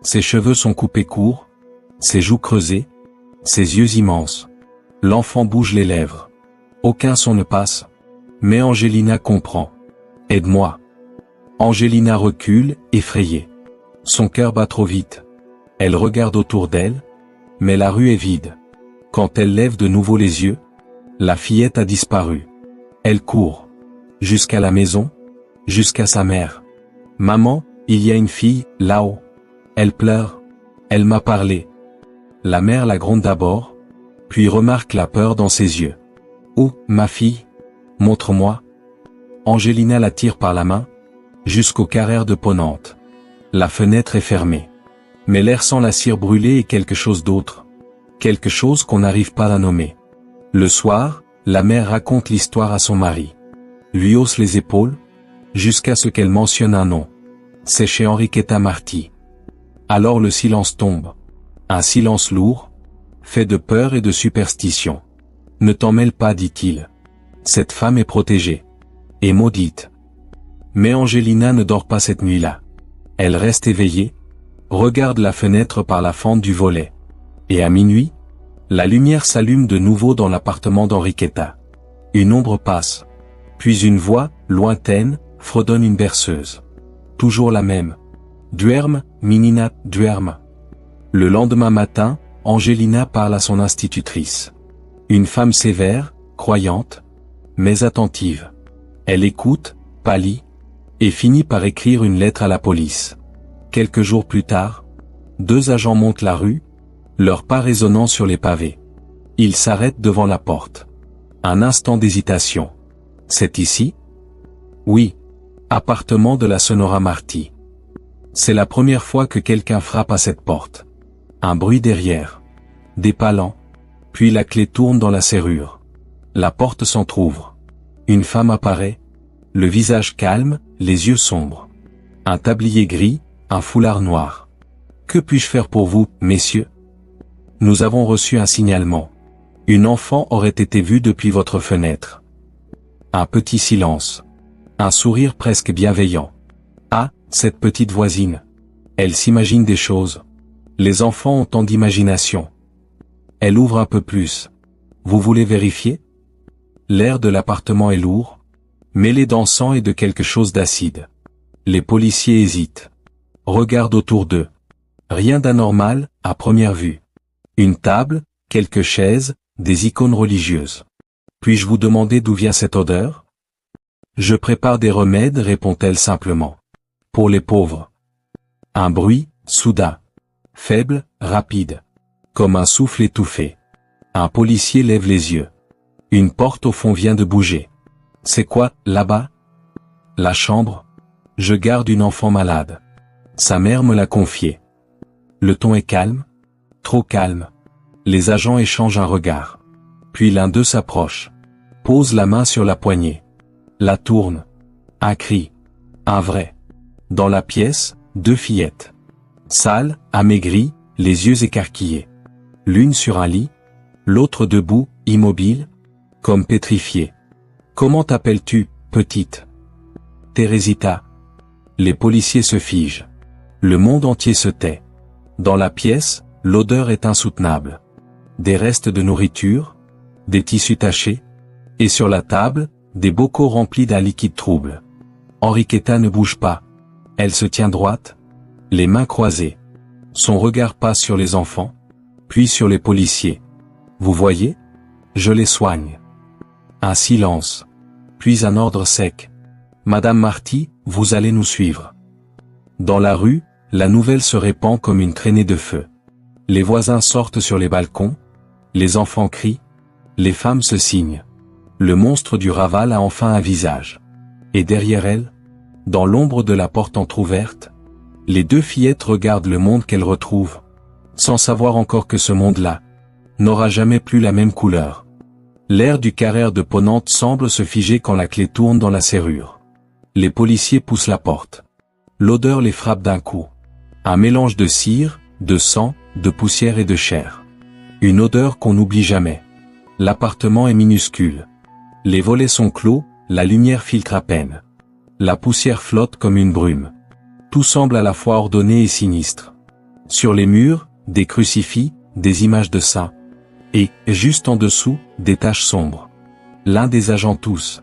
Ses cheveux sont coupés courts, ses joues creusées, ses yeux immenses. L'enfant bouge les lèvres. Aucun son ne passe. Mais Angelina comprend. Aide-moi. Angelina recule, effrayée. Son cœur bat trop vite. Elle regarde autour d'elle, mais la rue est vide. Quand elle lève de nouveau les yeux, la fillette a disparu. Elle court. Jusqu'à la maison, jusqu'à sa mère. Maman, il y a une fille, là-haut. Elle pleure. Elle m'a parlé. La mère la gronde d'abord, puis remarque la peur dans ses yeux. Où, ma fille? Montre-moi. Angelina la tire par la main, jusqu'au carrère de Ponante. La fenêtre est fermée. Mais l'air sent la cire brûlée et quelque chose d'autre. Quelque chose qu'on n'arrive pas à nommer. Le soir, la mère raconte l'histoire à son mari. Lui hausse les épaules, jusqu'à ce qu'elle mentionne un nom. C'est chez Enriqueta Martí. Alors le silence tombe. Un silence lourd, fait de peur et de superstition. Ne t'en mêle pas, dit-il. Cette femme est protégée. Et maudite. Mais Angelina ne dort pas cette nuit-là. Elle reste éveillée, regarde la fenêtre par la fente du volet. Et à minuit, la lumière s'allume de nouveau dans l'appartement d'Enriqueta. Une ombre passe. Puis une voix, lointaine, fredonne une berceuse. Toujours la même. Duerme, Minina, duerme. Le lendemain matin, Angelina parle à son institutrice. Une femme sévère, croyante, mais attentive. Elle écoute, pâlit, et finit par écrire une lettre à la police. Quelques jours plus tard, 2 agents montent la rue, leurs pas résonnant sur les pavés. Ils s'arrêtent devant la porte. Un instant d'hésitation. C'est ici? Oui. Appartement de la Sonora Martí. C'est la première fois que quelqu'un frappe à cette porte. Un bruit derrière. Des pas lents. Puis la clé tourne dans la serrure. La porte s'entr'ouvre. Une femme apparaît, le visage calme, les yeux sombres. Un tablier gris, un foulard noir. Que puis-je faire pour vous, messieurs? Nous avons reçu un signalement. Une enfant aurait été vue depuis votre fenêtre. Un petit silence. Un sourire presque bienveillant. Ah, cette petite voisine. Elle s'imagine des choses. Les enfants ont tant d'imagination. Elle ouvre un peu plus. Vous voulez vérifier? L'air de l'appartement est lourd, mêlé d'encens et de quelque chose d'acide. Les policiers hésitent. Regardent autour d'eux. Rien d'anormal, à première vue. Une table, quelques chaises, des icônes religieuses. Puis-je vous demander d'où vient cette odeur? Je prépare des remèdes, répond-elle simplement. Pour les pauvres. Un bruit, soudain. Faible, rapide. Comme un souffle étouffé. Un policier lève les yeux. Une porte au fond vient de bouger. C'est quoi, là-bas? La chambre? Je garde une enfant malade. Sa mère me l'a confiée. Le ton est calme? Trop calme. Les agents échangent un regard. Puis l'un d'eux s'approche. Pose la main sur la poignée. La tourne. Un cri. Un vrai. Dans la pièce, 2 fillettes. Sales, amaigries, les yeux écarquillés. L'une sur un lit, l'autre debout, immobile, comme pétrifiée. Comment t'appelles-tu, petite? Teresita. Les policiers se figent. Le monde entier se tait. Dans la pièce, l'odeur est insoutenable. Des restes de nourriture, des tissus tachés, et sur la table, des bocaux remplis d'un liquide trouble. Enriqueta ne bouge pas. Elle se tient droite, les mains croisées. Son regard passe sur les enfants, puis sur les policiers. Vous voyez? Je les soigne. Un silence. Puis un ordre sec. Madame Marty, vous allez nous suivre. Dans la rue, la nouvelle se répand comme une traînée de feu. Les voisins sortent sur les balcons. Les enfants crient. Les femmes se signent. Le monstre du Raval a enfin un visage. Et derrière elle, dans l'ombre de la porte entr'ouverte, les 2 fillettes regardent le monde qu'elles retrouvent, sans savoir encore que ce monde-là n'aura jamais plus la même couleur. L'air du carrère de Ponante semble se figer quand la clé tourne dans la serrure. Les policiers poussent la porte. L'odeur les frappe d'un coup. Un mélange de cire, de sang, de poussière et de chair. Une odeur qu'on n'oublie jamais. L'appartement est minuscule. Les volets sont clos, la lumière filtre à peine. La poussière flotte comme une brume. Tout semble à la fois ordonné et sinistre. Sur les murs, des crucifix, des images de saints. Et, juste en dessous, des taches sombres. L'un des agents tousse.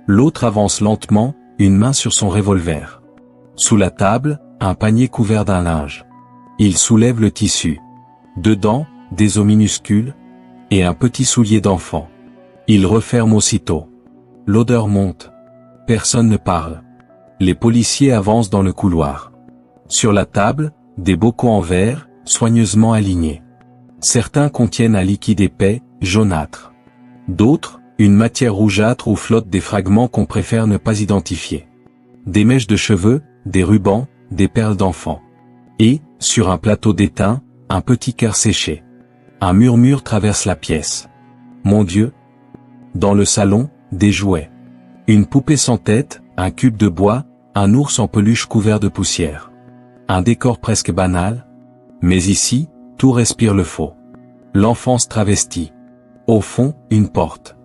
L'autre avance lentement, une main sur son revolver. Sous la table, un panier couvert d'un linge. Il soulève le tissu. Dedans, des os minuscules, et un petit soulier d'enfant. Il referme aussitôt. L'odeur monte. Personne ne parle. Les policiers avancent dans le couloir. Sur la table, des bocaux en verre, soigneusement alignés. Certains contiennent un liquide épais, jaunâtre. D'autres, une matière rougeâtre où flottent des fragments qu'on préfère ne pas identifier. Des mèches de cheveux, des rubans, des perles d'enfant. Et, sur un plateau d'étain, un petit cœur séché. Un murmure traverse la pièce. Mon Dieu! Dans le salon, des jouets. Une poupée sans tête, un cube de bois, un ours en peluche couvert de poussière. Un décor presque banal. Mais ici, tout respire le faux. L'enfance travestie. Au fond, une porte.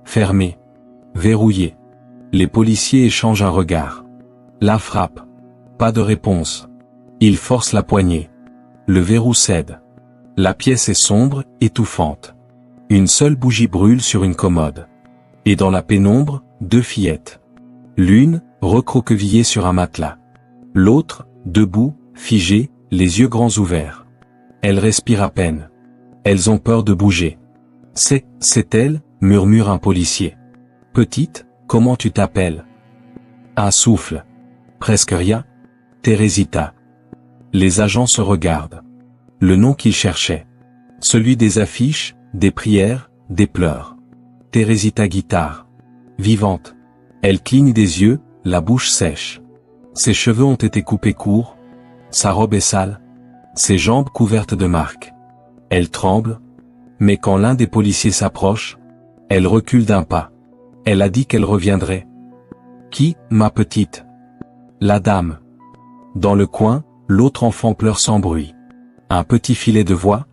Fermée. Verrouillée. Les policiers échangent un regard. La frappe. Pas de réponse. Ils forcent la poignée. Le verrou cède. La pièce est sombre, étouffante. Une seule bougie brûle sur une commode. Et dans la pénombre, 2 fillettes. L'une, recroquevillée sur un matelas. L'autre, debout, figée, les yeux grands ouverts. Elles respirent à peine. Elles ont peur de bouger. C'est elle, murmure un policier. Petite, comment tu t'appelles? Un souffle. Presque rien. Teresita. Les agents se regardent. Le nom qu'ils cherchaient. Celui des affiches, des prières, des pleurs. Teresita Guitare. Vivante. Elle cligne des yeux, la bouche sèche. Ses cheveux ont été coupés courts. Sa robe est sale. Ses jambes couvertes de marques. Elle tremble. Mais quand l'un des policiers s'approche, elle recule d'un pas. Elle a dit qu'elle reviendrait. Qui, ma petite? La dame. Dans le coin, l'autre enfant pleure sans bruit. Un petit filet de voix,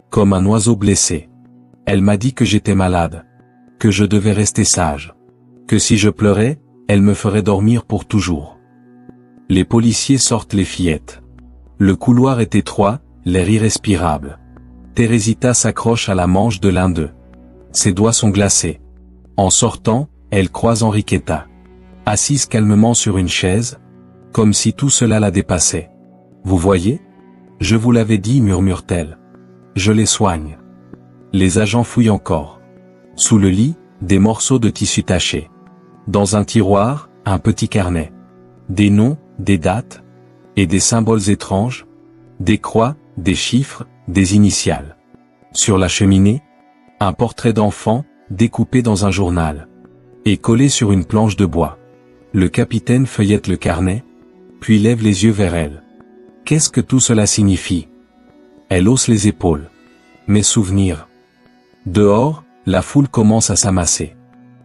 comme un oiseau blessé. Elle m'a dit que j'étais malade. Que je devais rester sage. Que si je pleurais, elle me ferait dormir pour toujours. Les policiers sortent les fillettes. Le couloir est étroit, l'air irrespirable. Teresita s'accroche à la manche de l'un d'eux. Ses doigts sont glacés. En sortant, elle croise Enriqueta. Assise calmement sur une chaise, comme si tout cela la dépassait. Vous voyez? Je vous l'avais dit, murmure-t-elle. Je les soigne. Les agents fouillent encore. Sous le lit, des morceaux de tissu tachés. Dans un tiroir, un petit carnet. Des noms, des dates, et des symboles étranges, des croix, des chiffres, des initiales. Sur la cheminée, un portrait d'enfant, découpé dans un journal, et collé sur une planche de bois. Le capitaine feuillette le carnet, puis lève les yeux vers elle. Qu'est-ce que tout cela signifie? Elle hausse les épaules. Mes souvenirs. Dehors, la foule commence à s'amasser.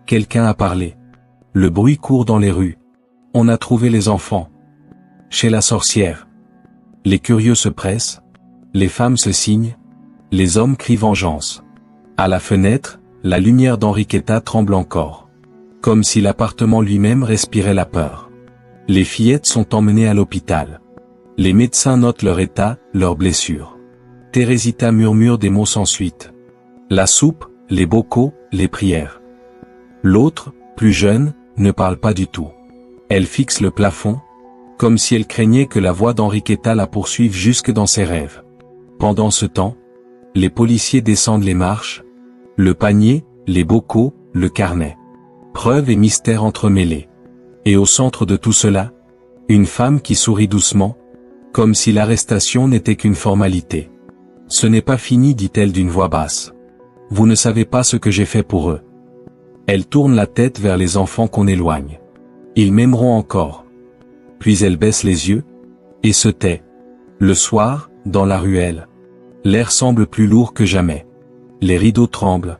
Quelqu'un a parlé. Le bruit court dans les rues. On a trouvé les enfants. Chez la sorcière. Les curieux se pressent. Les femmes se signent. Les hommes crient vengeance. À la fenêtre, la lumière d'Enriqueta tremble encore. Comme si l'appartement lui-même respirait la peur. Les fillettes sont emmenées à l'hôpital. Les médecins notent leur état, leurs blessures. Teresita murmure des mots sans suite. La soupe, les bocaux, les prières. L'autre, plus jeune, ne parle pas du tout. Elle fixe le plafond, comme si elle craignait que la voix d'Enriqueta la poursuive jusque dans ses rêves. Pendant ce temps, les policiers descendent les marches, le panier, les bocaux, le carnet. Preuves et mystères entremêlés. Et au centre de tout cela, une femme qui sourit doucement, comme si l'arrestation n'était qu'une formalité. Ce n'est pas fini, dit-elle d'une voix basse. Vous ne savez pas ce que j'ai fait pour eux. Elle tourne la tête vers les enfants qu'on éloigne. Ils m'aimeront encore. Puis elle baisse les yeux, et se tait. Le soir, dans la ruelle, l'air semble plus lourd que jamais. Les rideaux tremblent.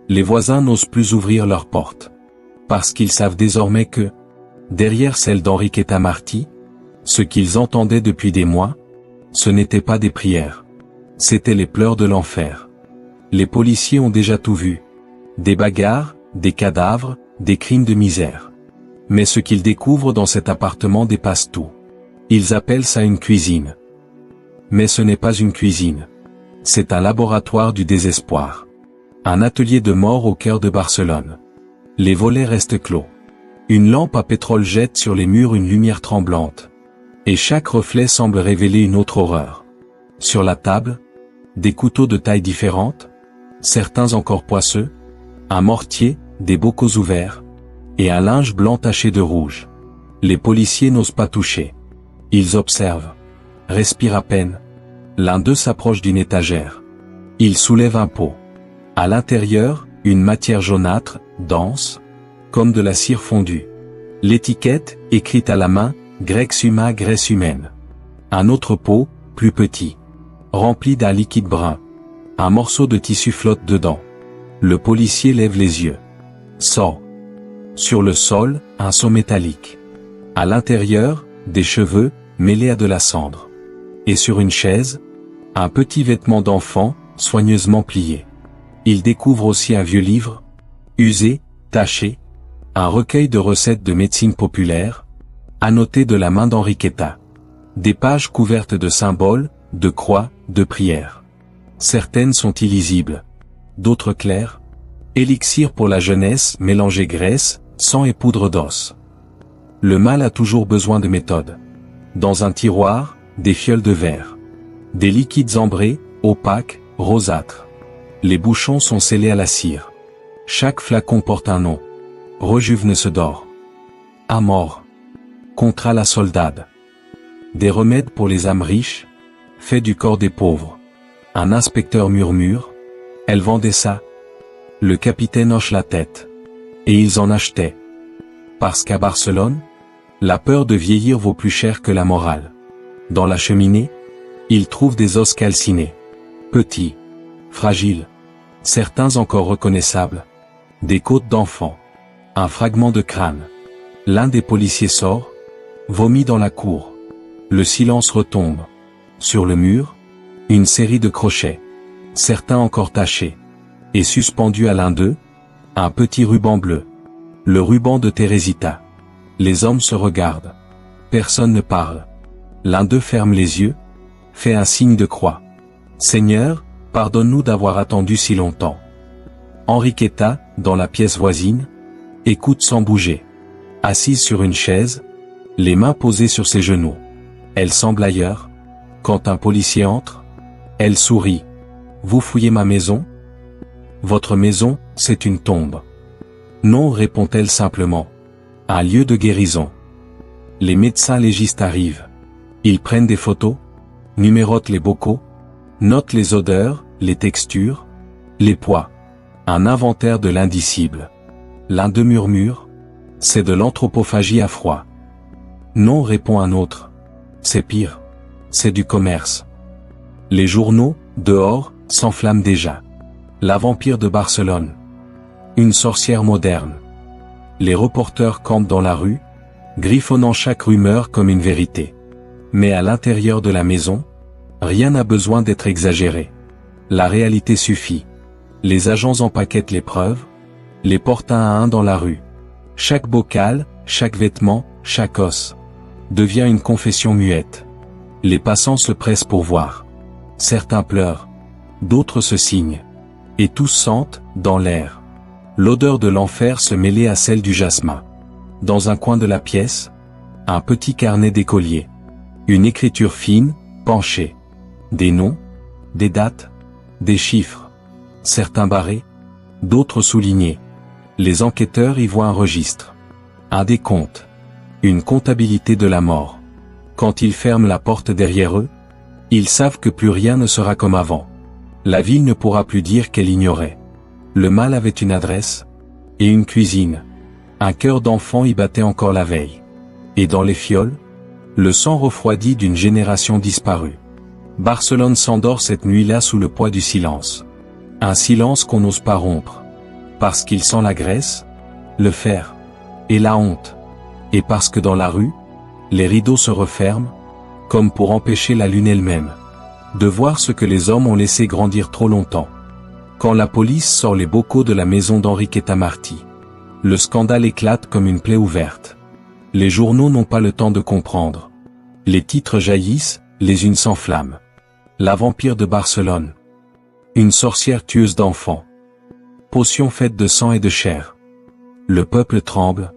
Les voisins n'osent plus ouvrir leurs portes. Parce qu'ils savent désormais que, derrière celle d'Enriqueta Martí, ce qu'ils entendaient depuis des mois, ce n'étaient pas des prières. C'étaient les pleurs de l'enfer. Les policiers ont déjà tout vu. Des bagarres, des cadavres, des crimes de misère. Mais ce qu'ils découvrent dans cet appartement dépasse tout. Ils appellent ça une cuisine. Mais ce n'est pas une cuisine. C'est un laboratoire du désespoir. Un atelier de mort au cœur de Barcelone. Les volets restent clos. Une lampe à pétrole jette sur les murs une lumière tremblante. Et chaque reflet semble révéler une autre horreur. Sur la table, des couteaux de tailles différentes, certains encore poisseux, un mortier, des bocaux ouverts, et un linge blanc taché de rouge. Les policiers n'osent pas toucher. Ils observent. Respirent à peine. L'un d'eux s'approche d'une étagère. Il soulève un pot. À l'intérieur, une matière jaunâtre, dense, comme de la cire fondue. L'étiquette, écrite à la main, Grexuma graisse humaine. Un autre pot, plus petit, rempli d'un liquide brun. Un morceau de tissu flotte dedans. Le policier lève les yeux. Sang. Sur le sol, un seau métallique. À l'intérieur, des cheveux, mêlés à de la cendre. Et sur une chaise, un petit vêtement d'enfant, soigneusement plié. Il découvre aussi un vieux livre, usé, taché, un recueil de recettes de médecine populaire, annoté de la main d'Enriqueta. Des pages couvertes de symboles, de croix, de prières. Certaines sont illisibles, d'autres claires. Élixir pour la jeunesse mélangé graisse, sang et poudre d'os. Le mal a toujours besoin de méthode. Dans un tiroir, des fioles de verre. Des liquides ambrés, opaques, rosâtres. Les bouchons sont scellés à la cire. Chaque flacon porte un nom. Rejuvenece d'or. Amor. Contra la soldade. Des remèdes pour les âmes riches, faits du corps des pauvres. Un inspecteur murmure, elle vendait ça. Le capitaine hoche la tête. Et ils en achetaient. Parce qu'à Barcelone, la peur de vieillir vaut plus cher que la morale. Dans la cheminée, ils trouvent des os calcinés. Petits. Fragiles. Certains encore reconnaissables. Des côtes d'enfants. Un fragment de crâne. L'un des policiers sort, vomit dans la cour. Le silence retombe. Sur le mur, une série de crochets. Certains encore tachés. Et suspendu à l'un d'eux, un petit ruban bleu. Le ruban de Teresita. Les hommes se regardent. Personne ne parle. L'un d'eux ferme les yeux, fait un signe de croix. Seigneur, pardonne-nous d'avoir attendu si longtemps. Enriqueta, dans la pièce voisine, écoute sans bouger. Assise sur une chaise, les mains posées sur ses genoux. Elle semble ailleurs. Quand un policier entre, elle sourit. Vous fouillez ma maison? Votre maison, c'est une tombe. Non, répond-elle simplement. Un lieu de guérison. Les médecins légistes arrivent. Ils prennent des photos, numérotent les bocaux, notent les odeurs, les textures, les poids. Un inventaire de l'indicible. L'un d'eux murmure. C'est de l'anthropophagie à froid. Non, répond un autre. C'est pire. C'est du commerce. Les journaux, dehors, s'enflamment déjà. La vampire de Barcelone. Une sorcière moderne. Les reporters campent dans la rue, griffonnant chaque rumeur comme une vérité. Mais à l'intérieur de la maison, rien n'a besoin d'être exagéré. La réalité suffit. Les agents empaquettent les preuves, les portent un à un dans la rue. Chaque bocal, chaque vêtement, chaque os, devient une confession muette. Les passants se pressent pour voir. Certains pleurent, d'autres se signent. Et tous sentent, dans l'air, l'odeur de l'enfer se mêler à celle du jasmin. Dans un coin de la pièce, un petit carnet d'écolier. Une écriture fine, penchée. Des noms, des dates, des chiffres. Certains barrés, d'autres soulignés. Les enquêteurs y voient un registre. Un décompte. Une comptabilité de la mort. Quand ils ferment la porte derrière eux, ils savent que plus rien ne sera comme avant. La ville ne pourra plus dire qu'elle ignorait. Le mal avait une adresse, et une cuisine. Un cœur d'enfant y battait encore la veille. Et dans les fioles, le sang refroidi d'une génération disparue. Barcelone s'endort cette nuit-là sous le poids du silence. Un silence qu'on n'ose pas rompre. Parce qu'il sent la graisse, le fer, et la honte. Et parce que dans la rue, les rideaux se referment, comme pour empêcher la lune elle-même de voir ce que les hommes ont laissé grandir trop longtemps. Quand la police sort les bocaux de la maison d'Enriqueta Martí, le scandale éclate comme une plaie ouverte. Les journaux n'ont pas le temps de comprendre. Les titres jaillissent, les unes s'enflamment. La vampire de Barcelone. Une sorcière tueuse d'enfants. Potion faite de sang et de chair. Le peuple tremble.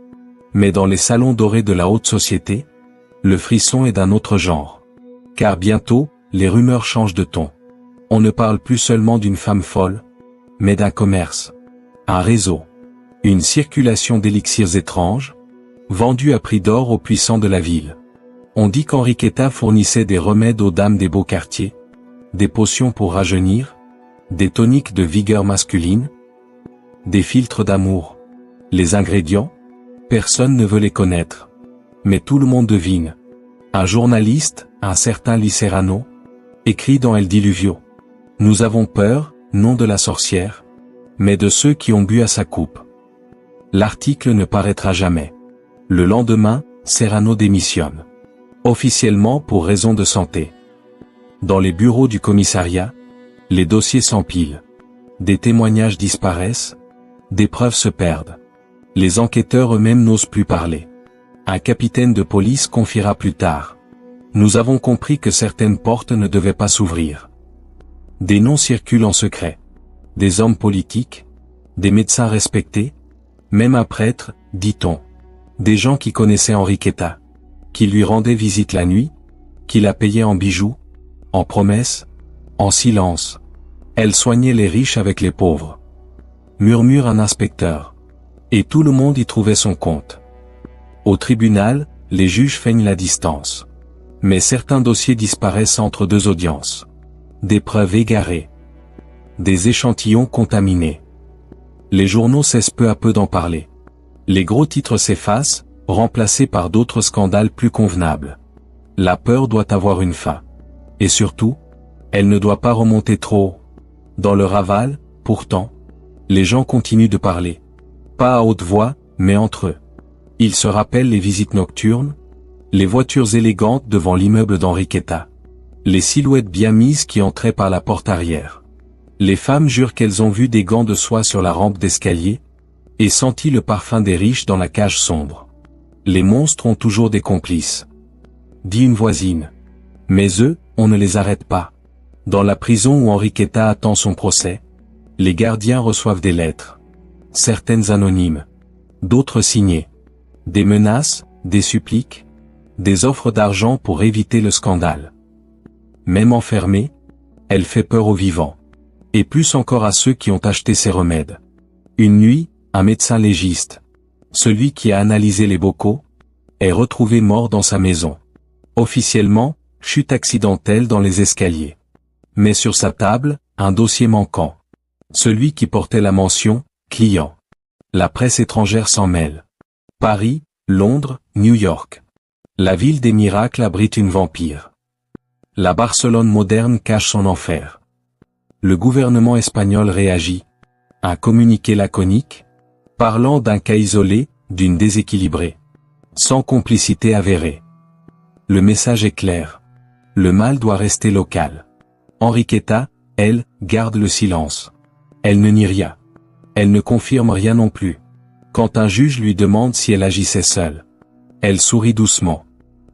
Mais dans les salons dorés de la haute société, le frisson est d'un autre genre. Car bientôt, les rumeurs changent de ton. On ne parle plus seulement d'une femme folle, mais d'un commerce, un réseau, une circulation d'élixirs étranges, vendus à prix d'or aux puissants de la ville. On dit qu'Enriqueta fournissait des remèdes aux dames des beaux quartiers, des potions pour rajeunir, des toniques de vigueur masculine, des filtres d'amour. Les ingrédients, personne ne veut les connaître. Mais tout le monde devine. Un journaliste, un certain Licerano, écrit dans El Diluvio. Nous avons peur, non de la sorcière, mais de ceux qui ont bu à sa coupe. L'article ne paraîtra jamais. Le lendemain, Serrano démissionne. Officiellement pour raison de santé. Dans les bureaux du commissariat, les dossiers s'empilent. Des témoignages disparaissent, des preuves se perdent. Les enquêteurs eux-mêmes n'osent plus parler. Un capitaine de police confiera plus tard. Nous avons compris que certaines portes ne devaient pas s'ouvrir. Des noms circulent en secret. Des hommes politiques, des médecins respectés, même un prêtre, dit-on. Des gens qui connaissaient Enriqueta, qui lui rendaient visite la nuit, qui la payaient en bijoux, en promesses, en silence. Elle soignait les riches avec les pauvres. Murmure un inspecteur. Et tout le monde y trouvait son compte. Au tribunal, les juges feignent la distance. Mais certains dossiers disparaissent entre deux audiences. Des preuves égarées. Des échantillons contaminés. Les journaux cessent peu à peu d'en parler. Les gros titres s'effacent, remplacés par d'autres scandales plus convenables. La peur doit avoir une fin. Et surtout, elle ne doit pas remonter trop haut. Dans le Raval, pourtant, les gens continuent de parler. Pas à haute voix, mais entre eux. Ils se rappellent les visites nocturnes, les voitures élégantes devant l'immeuble d'Enriqueta, les silhouettes bien mises qui entraient par la porte arrière. Les femmes jurent qu'elles ont vu des gants de soie sur la rampe d'escalier, et senti le parfum des riches dans la cage sombre. Les monstres ont toujours des complices, dit une voisine. Mais eux, on ne les arrête pas. Dans la prison où Enriqueta attend son procès, les gardiens reçoivent des lettres. Certaines anonymes, d'autres signées. Des menaces, des suppliques, des offres d'argent pour éviter le scandale. Même enfermée, elle fait peur aux vivants. Et plus encore à ceux qui ont acheté ses remèdes. Une nuit, un médecin légiste, celui qui a analysé les bocaux, est retrouvé mort dans sa maison. Officiellement, chute accidentelle dans les escaliers. Mais sur sa table, un dossier manquant. Celui qui portait la mention « client ». La presse étrangère s'en mêle. Paris, Londres, New York. La ville des miracles abrite une vampire. La Barcelone moderne cache son enfer. Le gouvernement espagnol réagit. Un communiqué laconique, parlant d'un cas isolé, d'une déséquilibrée. Sans complicité avérée. Le message est clair. Le mal doit rester local. Enriqueta, elle, garde le silence. Elle ne nie rien. Elle ne confirme rien non plus. Quand un juge lui demande si elle agissait seule, elle sourit doucement.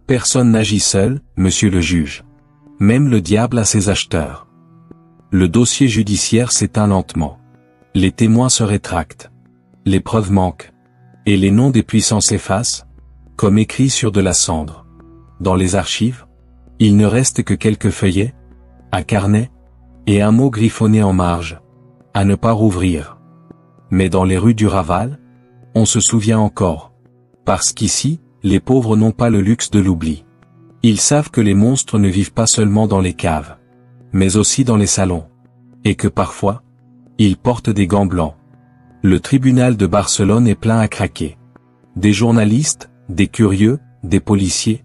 Personne n'agit seul, monsieur le juge. Même le diable a ses acheteurs. Le dossier judiciaire s'éteint lentement. Les témoins se rétractent. Les preuves manquent. Et les noms des puissants s'effacent, comme écrits sur de la cendre. Dans les archives, il ne reste que quelques feuillets, un carnet, et un mot griffonné en marge, à ne pas rouvrir. Mais dans les rues du Raval, on se souvient encore. Parce qu'ici, les pauvres n'ont pas le luxe de l'oubli. Ils savent que les monstres ne vivent pas seulement dans les caves, mais aussi dans les salons. Et que parfois, ils portent des gants blancs. Le tribunal de Barcelone est plein à craquer. Des journalistes, des curieux, des policiers.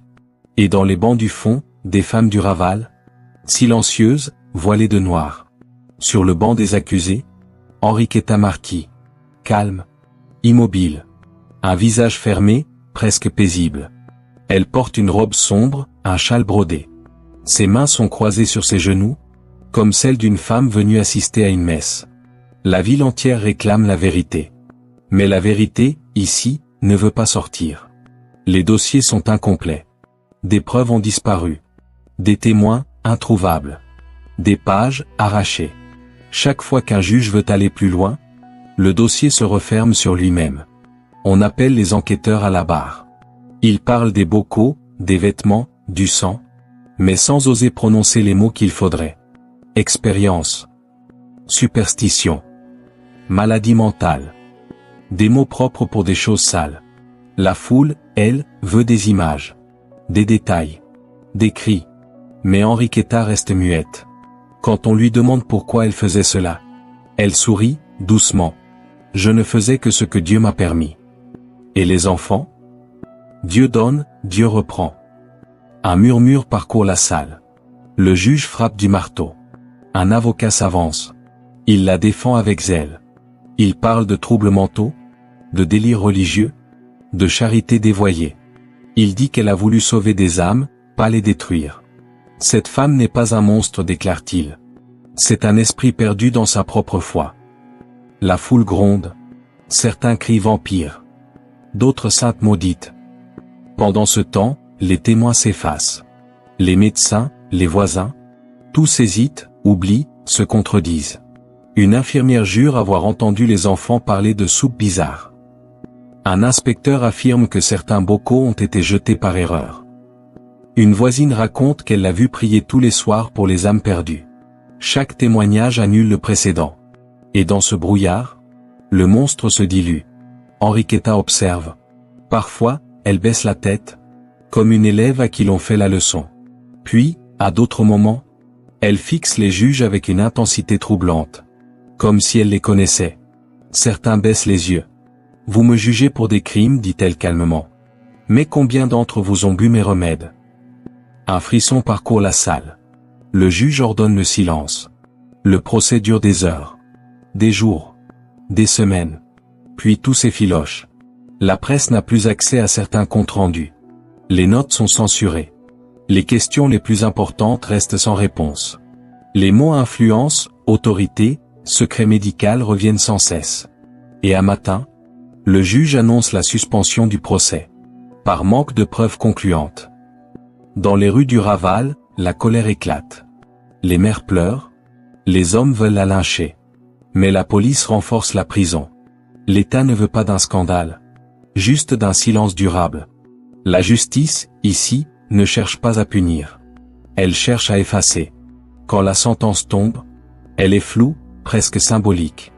Et dans les bancs du fond, des femmes du Raval, silencieuses, voilées de noir. Sur le banc des accusés, Enriqueta Marquis, calme, immobile. Un visage fermé, presque paisible. Elle porte une robe sombre, un châle brodé. Ses mains sont croisées sur ses genoux, comme celles d'une femme venue assister à une messe. La ville entière réclame la vérité. Mais la vérité, ici, ne veut pas sortir. Les dossiers sont incomplets. Des preuves ont disparu. Des témoins, introuvables. Des pages, arrachées. Chaque fois qu'un juge veut aller plus loin, le dossier se referme sur lui-même. On appelle les enquêteurs à la barre. Ils parlent des bocaux, des vêtements, du sang, mais sans oser prononcer les mots qu'il faudrait. Expérience. Superstition. Maladie mentale. Des mots propres pour des choses sales. La foule, elle, veut des images. Des détails. Des cris. Mais Enriqueta reste muette. Quand on lui demande pourquoi elle faisait cela, elle sourit, doucement. Je ne faisais que ce que Dieu m'a permis. Et les enfants? Dieu donne, Dieu reprend. Un murmure parcourt la salle. Le juge frappe du marteau. Un avocat s'avance. Il la défend avec zèle. Il parle de troubles mentaux, de délire religieux, de charité dévoyée. Il dit qu'elle a voulu sauver des âmes, pas les détruire. Cette femme n'est pas un monstre, déclare-t-il. C'est un esprit perdu dans sa propre foi. La foule gronde. Certains crient vampire. D'autres sainte maudite. Pendant ce temps, les témoins s'effacent. Les médecins, les voisins, tous hésitent, oublient, se contredisent. Une infirmière jure avoir entendu les enfants parler de soupe bizarre. Un inspecteur affirme que certains bocaux ont été jetés par erreur. Une voisine raconte qu'elle l'a vu prier tous les soirs pour les âmes perdues. Chaque témoignage annule le précédent. Et dans ce brouillard, le monstre se dilue. Enriqueta observe. Parfois, elle baisse la tête, comme une élève à qui l'on fait la leçon. Puis, à d'autres moments, elle fixe les juges avec une intensité troublante. Comme si elle les connaissait. Certains baissent les yeux. Vous me jugez pour des crimes, dit-elle calmement. Mais combien d'entre vous ont bu mes remèdes? Un frisson parcourt la salle. Le juge ordonne le silence. Le procès dure des heures. Des jours. Des semaines. Puis tout s'effiloche. La presse n'a plus accès à certains comptes rendus. Les notes sont censurées. Les questions les plus importantes restent sans réponse. Les mots influencent, autorité, secret médical reviennent sans cesse. Et un matin, le juge annonce la suspension du procès. Par manque de preuves concluantes. Dans les rues du Raval, la colère éclate. Les mères pleurent. Les hommes veulent la lyncher. Mais la police renforce la prison. L'État ne veut pas d'un scandale. Juste d'un silence durable. La justice, ici, ne cherche pas à punir. Elle cherche à effacer. Quand la sentence tombe, elle est floue, presque symbolique.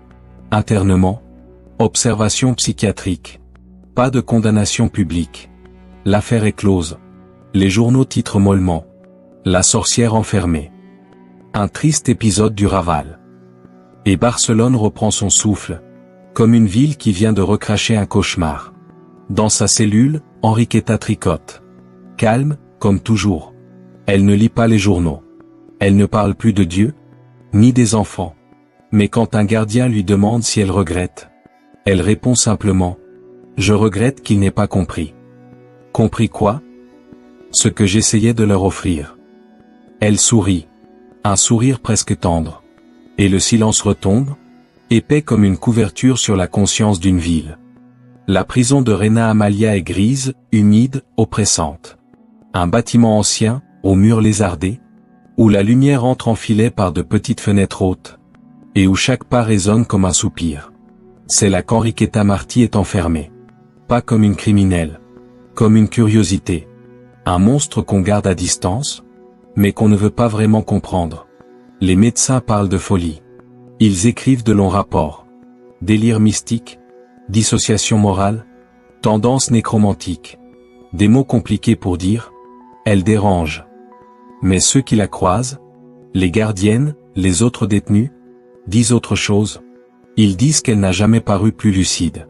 Internement, observation psychiatrique. Pas de condamnation publique. L'affaire est close. Les journaux titrent mollement. La sorcière enfermée. Un triste épisode du Raval. Et Barcelone reprend son souffle, comme une ville qui vient de recracher un cauchemar. Dans sa cellule, Enriqueta tricote. Calme, comme toujours. Elle ne lit pas les journaux. Elle ne parle plus de Dieu, ni des enfants. Mais quand un gardien lui demande si elle regrette, elle répond simplement « Je regrette qu'il n'ait pas compris ». Compris quoi? Ce que j'essayais de leur offrir. Elle sourit. Un sourire presque tendre. Et le silence retombe, épais comme une couverture sur la conscience d'une ville. La prison de Reina Amalia est grise, humide, oppressante. Un bâtiment ancien, aux murs lézardés, où la lumière entre en filet par de petites fenêtres hautes, et où chaque pas résonne comme un soupir. C'est là qu'Enriqueta Martí est enfermée. Pas comme une criminelle. Comme une curiosité. Un monstre qu'on garde à distance, mais qu'on ne veut pas vraiment comprendre. Les médecins parlent de folie. Ils écrivent de longs rapports. Délire mystique, dissociation morale, tendance nécromantique. Des mots compliqués pour dire « elle dérange ». Mais ceux qui la croisent, les gardiennes, les autres détenus, disent autre chose. Ils disent qu'elle n'a jamais paru plus lucide.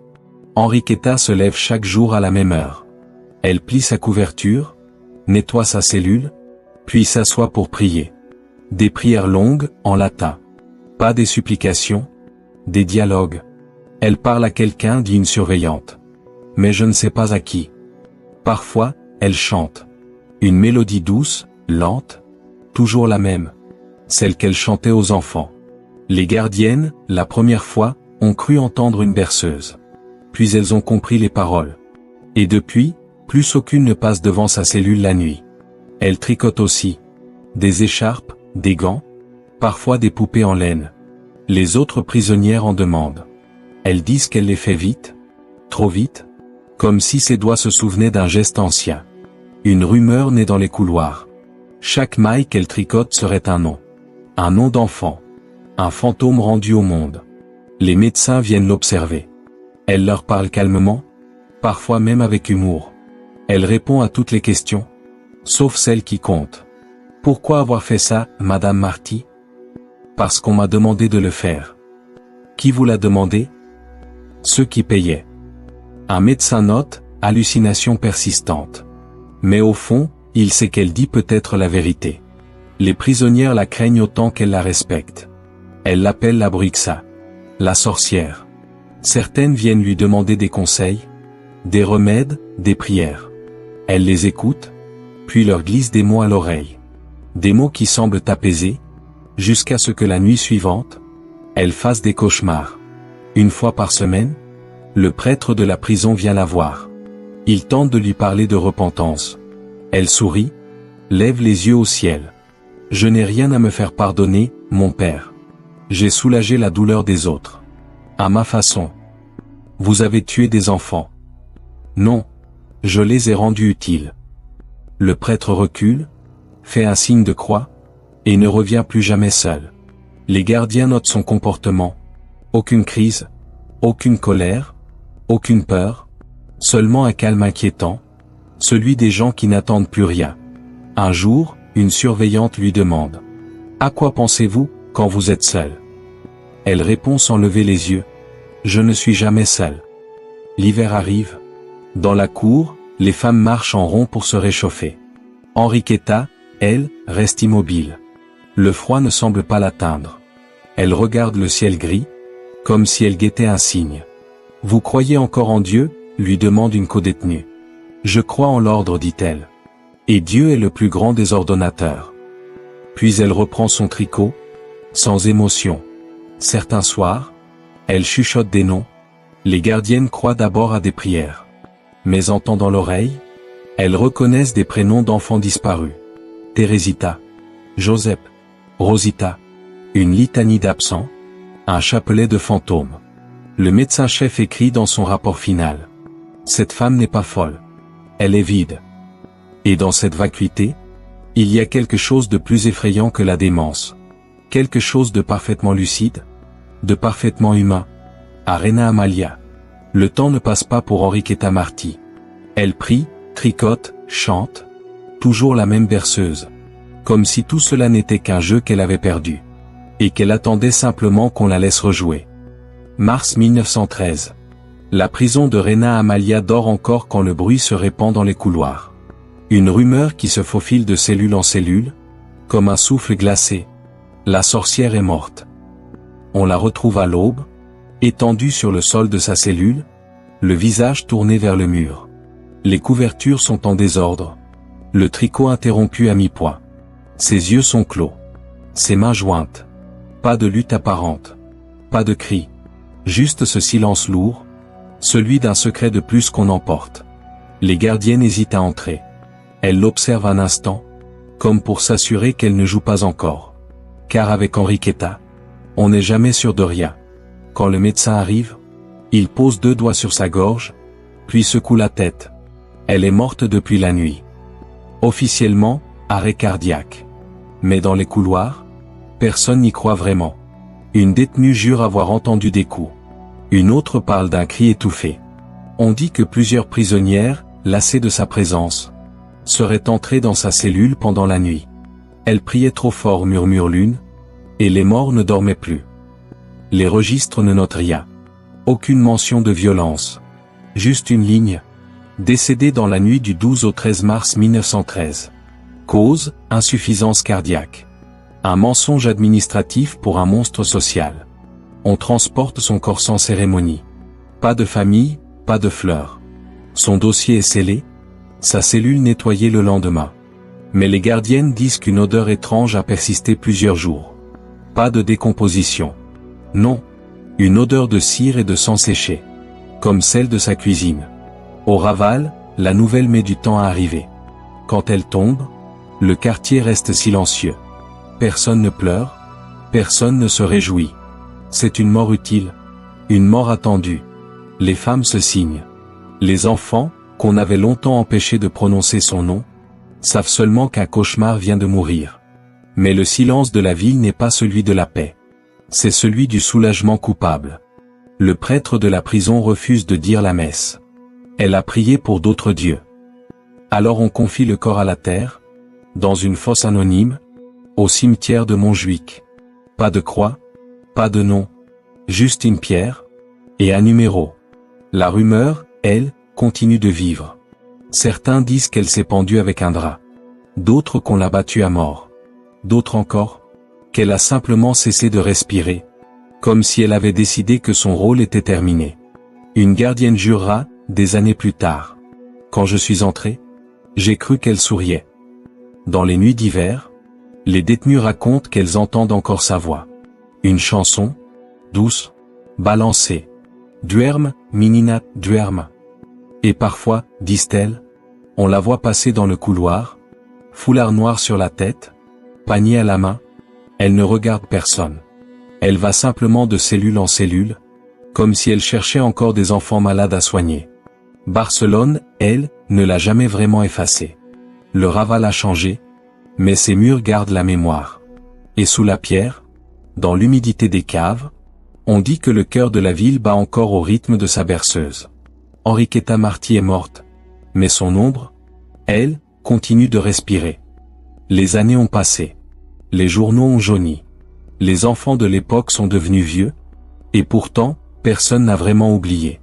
Enriqueta se lève chaque jour à la même heure. Elle plie sa couverture, nettoie sa cellule, puis s'assoit pour prier. Des prières longues, en latin. Pas des supplications, des dialogues. Elle parle à quelqu'un, dit une surveillante. Mais je ne sais pas à qui. Parfois, elle chante. Une mélodie douce, lente, toujours la même. Celle qu'elle chantait aux enfants. Les gardiennes, la première fois, ont cru entendre une berceuse. Puis elles ont compris les paroles. Et depuis, plus aucune ne passe devant sa cellule la nuit. Elle tricote aussi. Des écharpes, des gants, parfois des poupées en laine. Les autres prisonnières en demandent. Elles disent qu'elle les fait vite, trop vite, comme si ses doigts se souvenaient d'un geste ancien. Une rumeur naît dans les couloirs. Chaque maille qu'elle tricote serait un nom. Un nom d'enfant. Un fantôme rendu au monde. Les médecins viennent l'observer. Elle leur parle calmement, parfois même avec humour. Elle répond à toutes les questions, sauf celles qui comptent. Pourquoi avoir fait ça, Madame Martí? Parce qu'on m'a demandé de le faire. Qui vous l'a demandé? Ceux qui payaient. Un médecin note, hallucination persistante. Mais au fond, il sait qu'elle dit peut-être la vérité. Les prisonnières la craignent autant qu'elles la respectent. Elles l'appellent la Bruixa, la sorcière. Certaines viennent lui demander des conseils, des remèdes, des prières. Elle les écoute, puis leur glisse des mots à l'oreille. Des mots qui semblent apaiser, jusqu'à ce que la nuit suivante, elle fasse des cauchemars. Une fois par semaine, le prêtre de la prison vient la voir. Il tente de lui parler de repentance. Elle sourit, lève les yeux au ciel. « Je n'ai rien à me faire pardonner, mon père. J'ai soulagé la douleur des autres. À ma façon. Vous avez tué des enfants. Non. Je les ai rendus utiles. » Le prêtre recule, fait un signe de croix, et ne revient plus jamais seul. Les gardiens notent son comportement. Aucune crise, aucune colère, aucune peur, seulement un calme inquiétant, celui des gens qui n'attendent plus rien. Un jour, une surveillante lui demande « À quoi pensez-vous, quand vous êtes seul ?» Elle répond sans lever les yeux « Je ne suis jamais seule. » L'hiver arrive. Dans la cour, les femmes marchent en rond pour se réchauffer. Enriqueta, elle, reste immobile. Le froid ne semble pas l'atteindre. Elle regarde le ciel gris, comme si elle guettait un signe. « Vous croyez encore en Dieu ?» lui demande une codétenue. « Je crois en l'ordre, dit-elle. Et Dieu est le plus grand des ordonnateurs. » Puis elle reprend son tricot, sans émotion. Certains soirs, elle chuchote des noms. Les gardiennes croient d'abord à des prières. Mais en tendant l'oreille, elles reconnaissent des prénoms d'enfants disparus. Teresita, Joseph, Rosita, une litanie d'absents, un chapelet de fantômes. Le médecin-chef écrit dans son rapport final. Cette femme n'est pas folle. Elle est vide. Et dans cette vacuité, il y a quelque chose de plus effrayant que la démence. Quelque chose de parfaitement lucide, de parfaitement humain. À Rena Amalia. Le temps ne passe pas pour Enriqueta Martí. Elle prie, tricote, chante. Toujours la même berceuse. Comme si tout cela n'était qu'un jeu qu'elle avait perdu. Et qu'elle attendait simplement qu'on la laisse rejouer. Mars 1913. La prison de Rena Amalia dort encore quand le bruit se répand dans les couloirs. Une rumeur qui se faufile de cellule en cellule, comme un souffle glacé. La sorcière est morte. On la retrouve à l'aube, étendue sur le sol de sa cellule, le visage tourné vers le mur. Les couvertures sont en désordre. Le tricot interrompu à mi-poids. Ses yeux sont clos. Ses mains jointes. Pas de lutte apparente. Pas de cri. Juste ce silence lourd, celui d'un secret de plus qu'on emporte. Les gardiennes hésitent à entrer. Elles l'observent un instant, comme pour s'assurer qu'elle ne joue pas encore. Car avec Enriqueta, on n'est jamais sûr de rien. Quand le médecin arrive, il pose 2 doigts sur sa gorge, puis secoue la tête. Elle est morte depuis la nuit. Officiellement, arrêt cardiaque. Mais dans les couloirs, personne n'y croit vraiment. Une détenue jure avoir entendu des coups. Une autre parle d'un cri étouffé. On dit que plusieurs prisonnières, lassées de sa présence, seraient entrées dans sa cellule pendant la nuit. Elle priait trop fort, murmure l'une, et les morts ne dormaient plus. Les registres ne notent rien. Aucune mention de violence. Juste une ligne. Décédée dans la nuit du 12 au 13 mars 1913. Cause, insuffisance cardiaque. Un mensonge administratif pour un monstre social. On transporte son corps sans cérémonie. Pas de famille, pas de fleurs. Son dossier est scellé, sa cellule nettoyée le lendemain. Mais les gardiennes disent qu'une odeur étrange a persisté plusieurs jours. Pas de décomposition. Non. Une odeur de cire et de sang séché. Comme celle de sa cuisine. Au Raval, la nouvelle met du temps à arriver. Quand elle tombe, le quartier reste silencieux. Personne ne pleure, personne ne se réjouit. C'est une mort utile, une mort attendue. Les femmes se signent. Les enfants, qu'on avait longtemps empêchés de prononcer son nom, savent seulement qu'un cauchemar vient de mourir. Mais le silence de la ville n'est pas celui de la paix. C'est celui du soulagement coupable. Le prêtre de la prison refuse de dire la messe. Elle a prié pour d'autres dieux. Alors on confie le corps à la terre, dans une fosse anonyme, au cimetière de Montjuic. Pas de croix, pas de nom, juste une pierre, et un numéro. La rumeur, elle, continue de vivre. Certains disent qu'elle s'est pendue avec un drap. D'autres qu'on l'a battue à mort. D'autres encore, qu'elle a simplement cessé de respirer, comme si elle avait décidé que son rôle était terminé. Une gardienne jurera, des années plus tard. Quand je suis entré, j'ai cru qu'elle souriait. Dans les nuits d'hiver, les détenues racontent qu'elles entendent encore sa voix. Une chanson, douce, balancée. Duerme, Minina, duerme. Et parfois, disent-elles, on la voit passer dans le couloir, foulard noir sur la tête, panier à la main, elle ne regarde personne. Elle va simplement de cellule en cellule, comme si elle cherchait encore des enfants malades à soigner. Barcelone, elle, ne l'a jamais vraiment effacée. Le Raval a changé, mais ses murs gardent la mémoire. Et sous la pierre, dans l'humidité des caves, on dit que le cœur de la ville bat encore au rythme de sa berceuse. Enriqueta Martí est morte, mais son ombre, elle, continue de respirer. Les années ont passé. Les journaux ont jauni. Les enfants de l'époque sont devenus vieux, et pourtant, personne n'a vraiment oublié.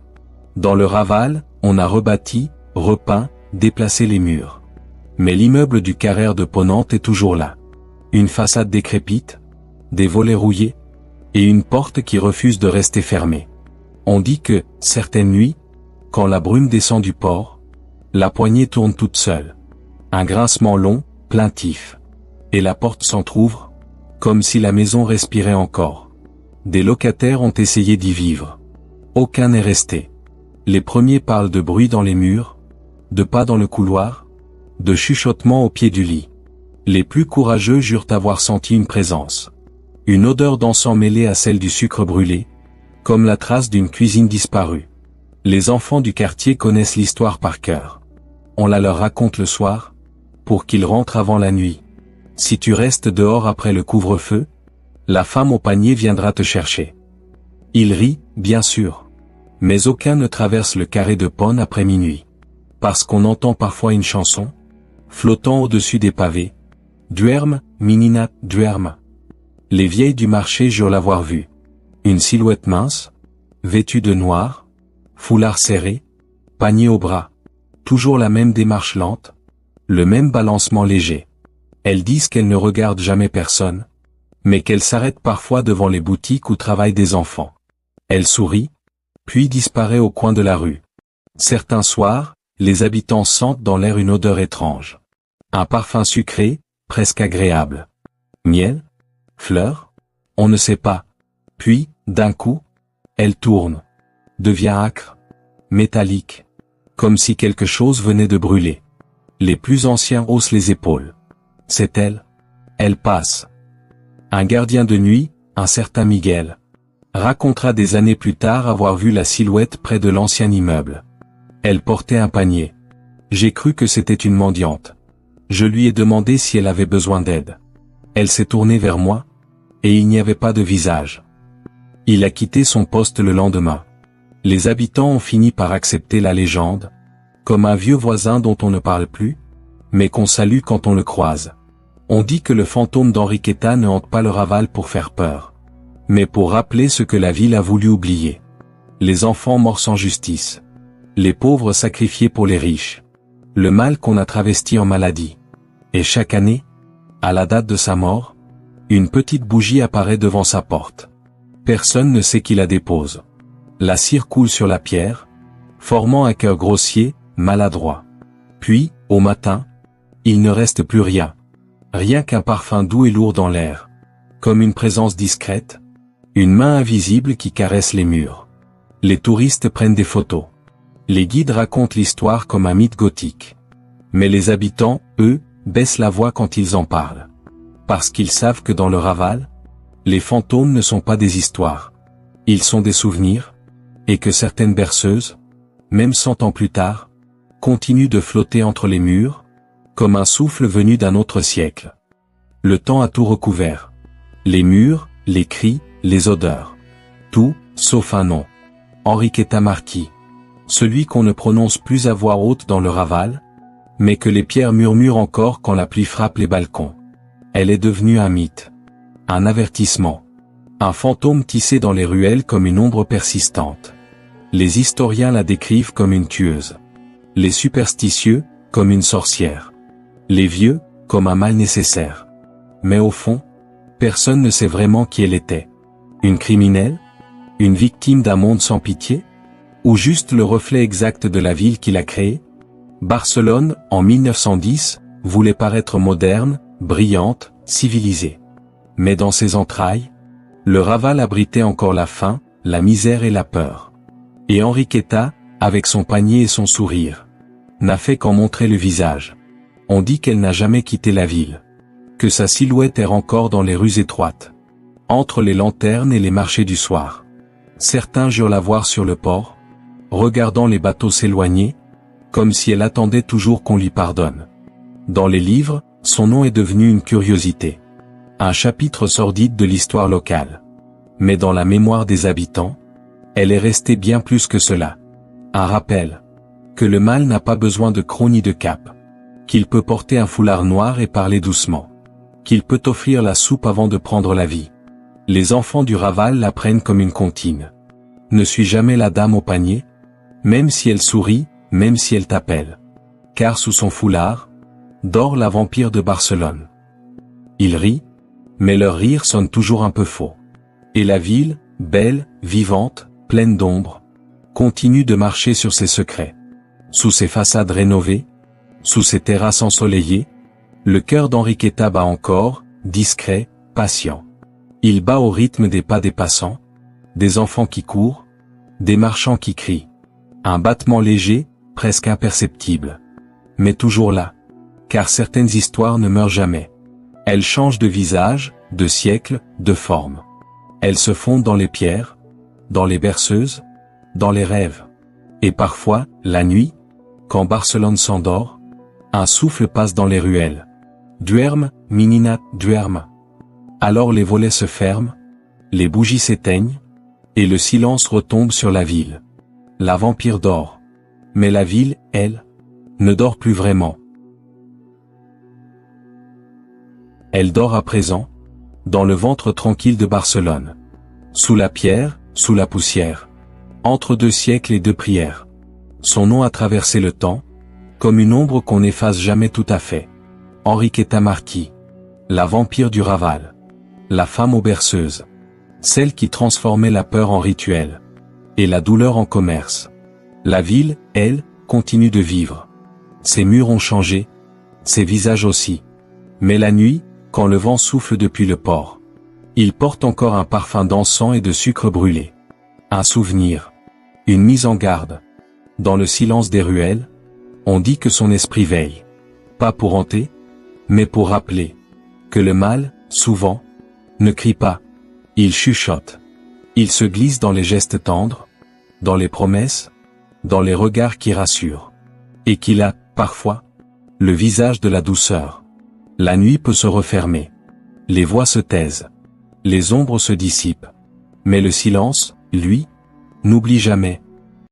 Dans le Raval, on a rebâti, repeint, déplacé les murs. Mais l'immeuble du Carrère de Ponente est toujours là. Une façade décrépite, des volets rouillés, et une porte qui refuse de rester fermée. On dit que, certaines nuits, quand la brume descend du port, la poignée tourne toute seule. Un grincement long, plaintif. Et la porte s'entr'ouvre, Comme si la maison respirait encore. Des locataires ont essayé d'y vivre. Aucun n'est resté. Les premiers parlent de bruit dans les murs, de pas dans le couloir, de chuchotements au pied du lit. Les plus courageux jurent avoir senti une présence. Une odeur d'encens mêlée à celle du sucre brûlé, comme la trace d'une cuisine disparue. Les enfants du quartier connaissent l'histoire par cœur. On la leur raconte le soir, pour qu'ils rentrent avant la nuit. Si tu restes dehors après le couvre-feu, la femme au panier viendra te chercher. Ils rient, bien sûr. Mais aucun ne traverse le carré de Pone après minuit. Parce qu'on entend parfois une chanson, flottant au-dessus des pavés. Duerme, Minina, duerme. Les vieilles du marché jurent l'avoir vue. Une silhouette mince, vêtue de noir, foulard serré, panier au bras. Toujours la même démarche lente, le même balancement léger. Elles disent qu'elles ne regardent jamais personne, mais qu'elles s'arrêtent parfois devant les boutiques où travaillent des enfants. Elle sourit, puis disparaît au coin de la rue. Certains soirs, les habitants sentent dans l'air une odeur étrange. Un parfum sucré, presque agréable. Miel? Fleurs? On ne sait pas. Puis, d'un coup, elle tourne. Devient âcre, métallique, comme si quelque chose venait de brûler. Les plus anciens haussent les épaules. C'est elle. Elle passe. Un gardien de nuit, un certain Miguel, racontera des années plus tard avoir vu la silhouette près de l'ancien immeuble. Elle portait un panier. J'ai cru que c'était une mendiante. Je lui ai demandé si elle avait besoin d'aide. Elle s'est tournée vers moi, et il n'y avait pas de visage. Il a quitté son poste le lendemain. Les habitants ont fini par accepter la légende, comme un vieux voisin dont on ne parle plus, mais qu'on salue quand on le croise. On dit que le fantôme d'Enriqueta ne hante pas le Raval pour faire peur, mais pour rappeler ce que la ville a voulu oublier. Les enfants morts sans justice. Les pauvres sacrifiés pour les riches. Le mal qu'on a travesti en maladie. Et chaque année, à la date de sa mort, une petite bougie apparaît devant sa porte. Personne ne sait qui la dépose. La cire coule sur la pierre, formant un cœur grossier, maladroit. Puis, au matin, il ne reste plus rien. Rien qu'un parfum doux et lourd dans l'air. Comme une présence discrète. Une main invisible qui caresse les murs. Les touristes prennent des photos. Les guides racontent l'histoire comme un mythe gothique. Mais les habitants, eux, baissent la voix quand ils en parlent. Parce qu'ils savent que dans le Raval, les fantômes ne sont pas des histoires. Ils sont des souvenirs, et que certaines berceuses, même 100 ans plus tard, continuent de flotter entre les murs, comme un souffle venu d'un autre siècle. Le temps a tout recouvert. Les murs, les cris, les odeurs. Tout, sauf un nom. Enriqueta Marquis. Celui qu'on ne prononce plus à voix haute dans le Raval, mais que les pierres murmurent encore quand la pluie frappe les balcons. Elle est devenue un mythe. Un avertissement. Un fantôme tissé dans les ruelles comme une ombre persistante. Les historiens la décrivent comme une tueuse. Les superstitieux, comme une sorcière. Les vieux, comme un mal nécessaire. Mais au fond, personne ne sait vraiment qui elle était. Une criminelle? Une victime d'un monde sans pitié? Ou juste le reflet exact de la ville qu'il a créée? Barcelone, en 1910, voulait paraître moderne, brillante, civilisée. Mais dans ses entrailles, le Raval abritait encore la faim, la misère et la peur. Et Enriqueta, avec son panier et son sourire, n'a fait qu'en montrer le visage. On dit qu'elle n'a jamais quitté la ville. Que sa silhouette erre encore dans les rues étroites. Entre les lanternes et les marchés du soir. Certains jurent la voir sur le port, regardant les bateaux s'éloigner, comme si elle attendait toujours qu'on lui pardonne. Dans les livres, son nom est devenu une curiosité. Un chapitre sordide de l'histoire locale. Mais dans la mémoire des habitants, elle est restée bien plus que cela. Un rappel. Que le mal n'a pas besoin de croc ni de cape. Qu'il peut porter un foulard noir et parler doucement. Qu'il peut offrir la soupe avant de prendre la vie. Les enfants du Raval la prennent comme une comptine. Ne suis jamais la dame au panier, même si elle sourit, même si elle t'appelle. Car sous son foulard, dort la vampire de Barcelone. Ils rient, mais leur rire sonne toujours un peu faux. Et la ville, belle, vivante, pleine d'ombre, continue de marcher sur ses secrets. Sous ses façades rénovées, sous ses terrasses ensoleillées, le cœur d'Enriqueta bat encore, discret, patient. Il bat au rythme des pas des passants, des enfants qui courent, des marchands qui crient. Un battement léger, presque imperceptible. Mais toujours là. Car certaines histoires ne meurent jamais. Elles changent de visage, de siècle, de forme. Elles se fondent dans les pierres, dans les berceuses, dans les rêves. Et parfois, la nuit, quand Barcelone s'endort, un souffle passe dans les ruelles. Duerme, Minina, duerme. Alors les volets se ferment, les bougies s'éteignent, et le silence retombe sur la ville. La vampire dort. Mais la ville, elle, ne dort plus vraiment. Elle dort à présent, dans le ventre tranquille de Barcelone. Sous la pierre, sous la poussière. Entre 2 siècles et 2 prières. Son nom a traversé le temps, comme une ombre qu'on n'efface jamais tout à fait. Enriqueta Marquis. La vampire du Raval. La femme aux berceuses. Celle qui transformait la peur en rituel. Et la douleur en commerce. La ville, elle, continue de vivre. Ses murs ont changé. Ses visages aussi. Mais la nuit, quand le vent souffle depuis le port, il porte encore un parfum d'encens et de sucre brûlé. Un souvenir. Une mise en garde. Dans le silence des ruelles, on dit que son esprit veille. Pas pour hanter, mais pour rappeler que le mal, souvent, ne crie pas. Il chuchote. Il se glisse dans les gestes tendres, dans les promesses, dans les regards qui rassurent. Et qu'il a, parfois, le visage de la douceur. La nuit peut se refermer. Les voix se taisent. Les ombres se dissipent. Mais le silence, lui, n'oublie jamais.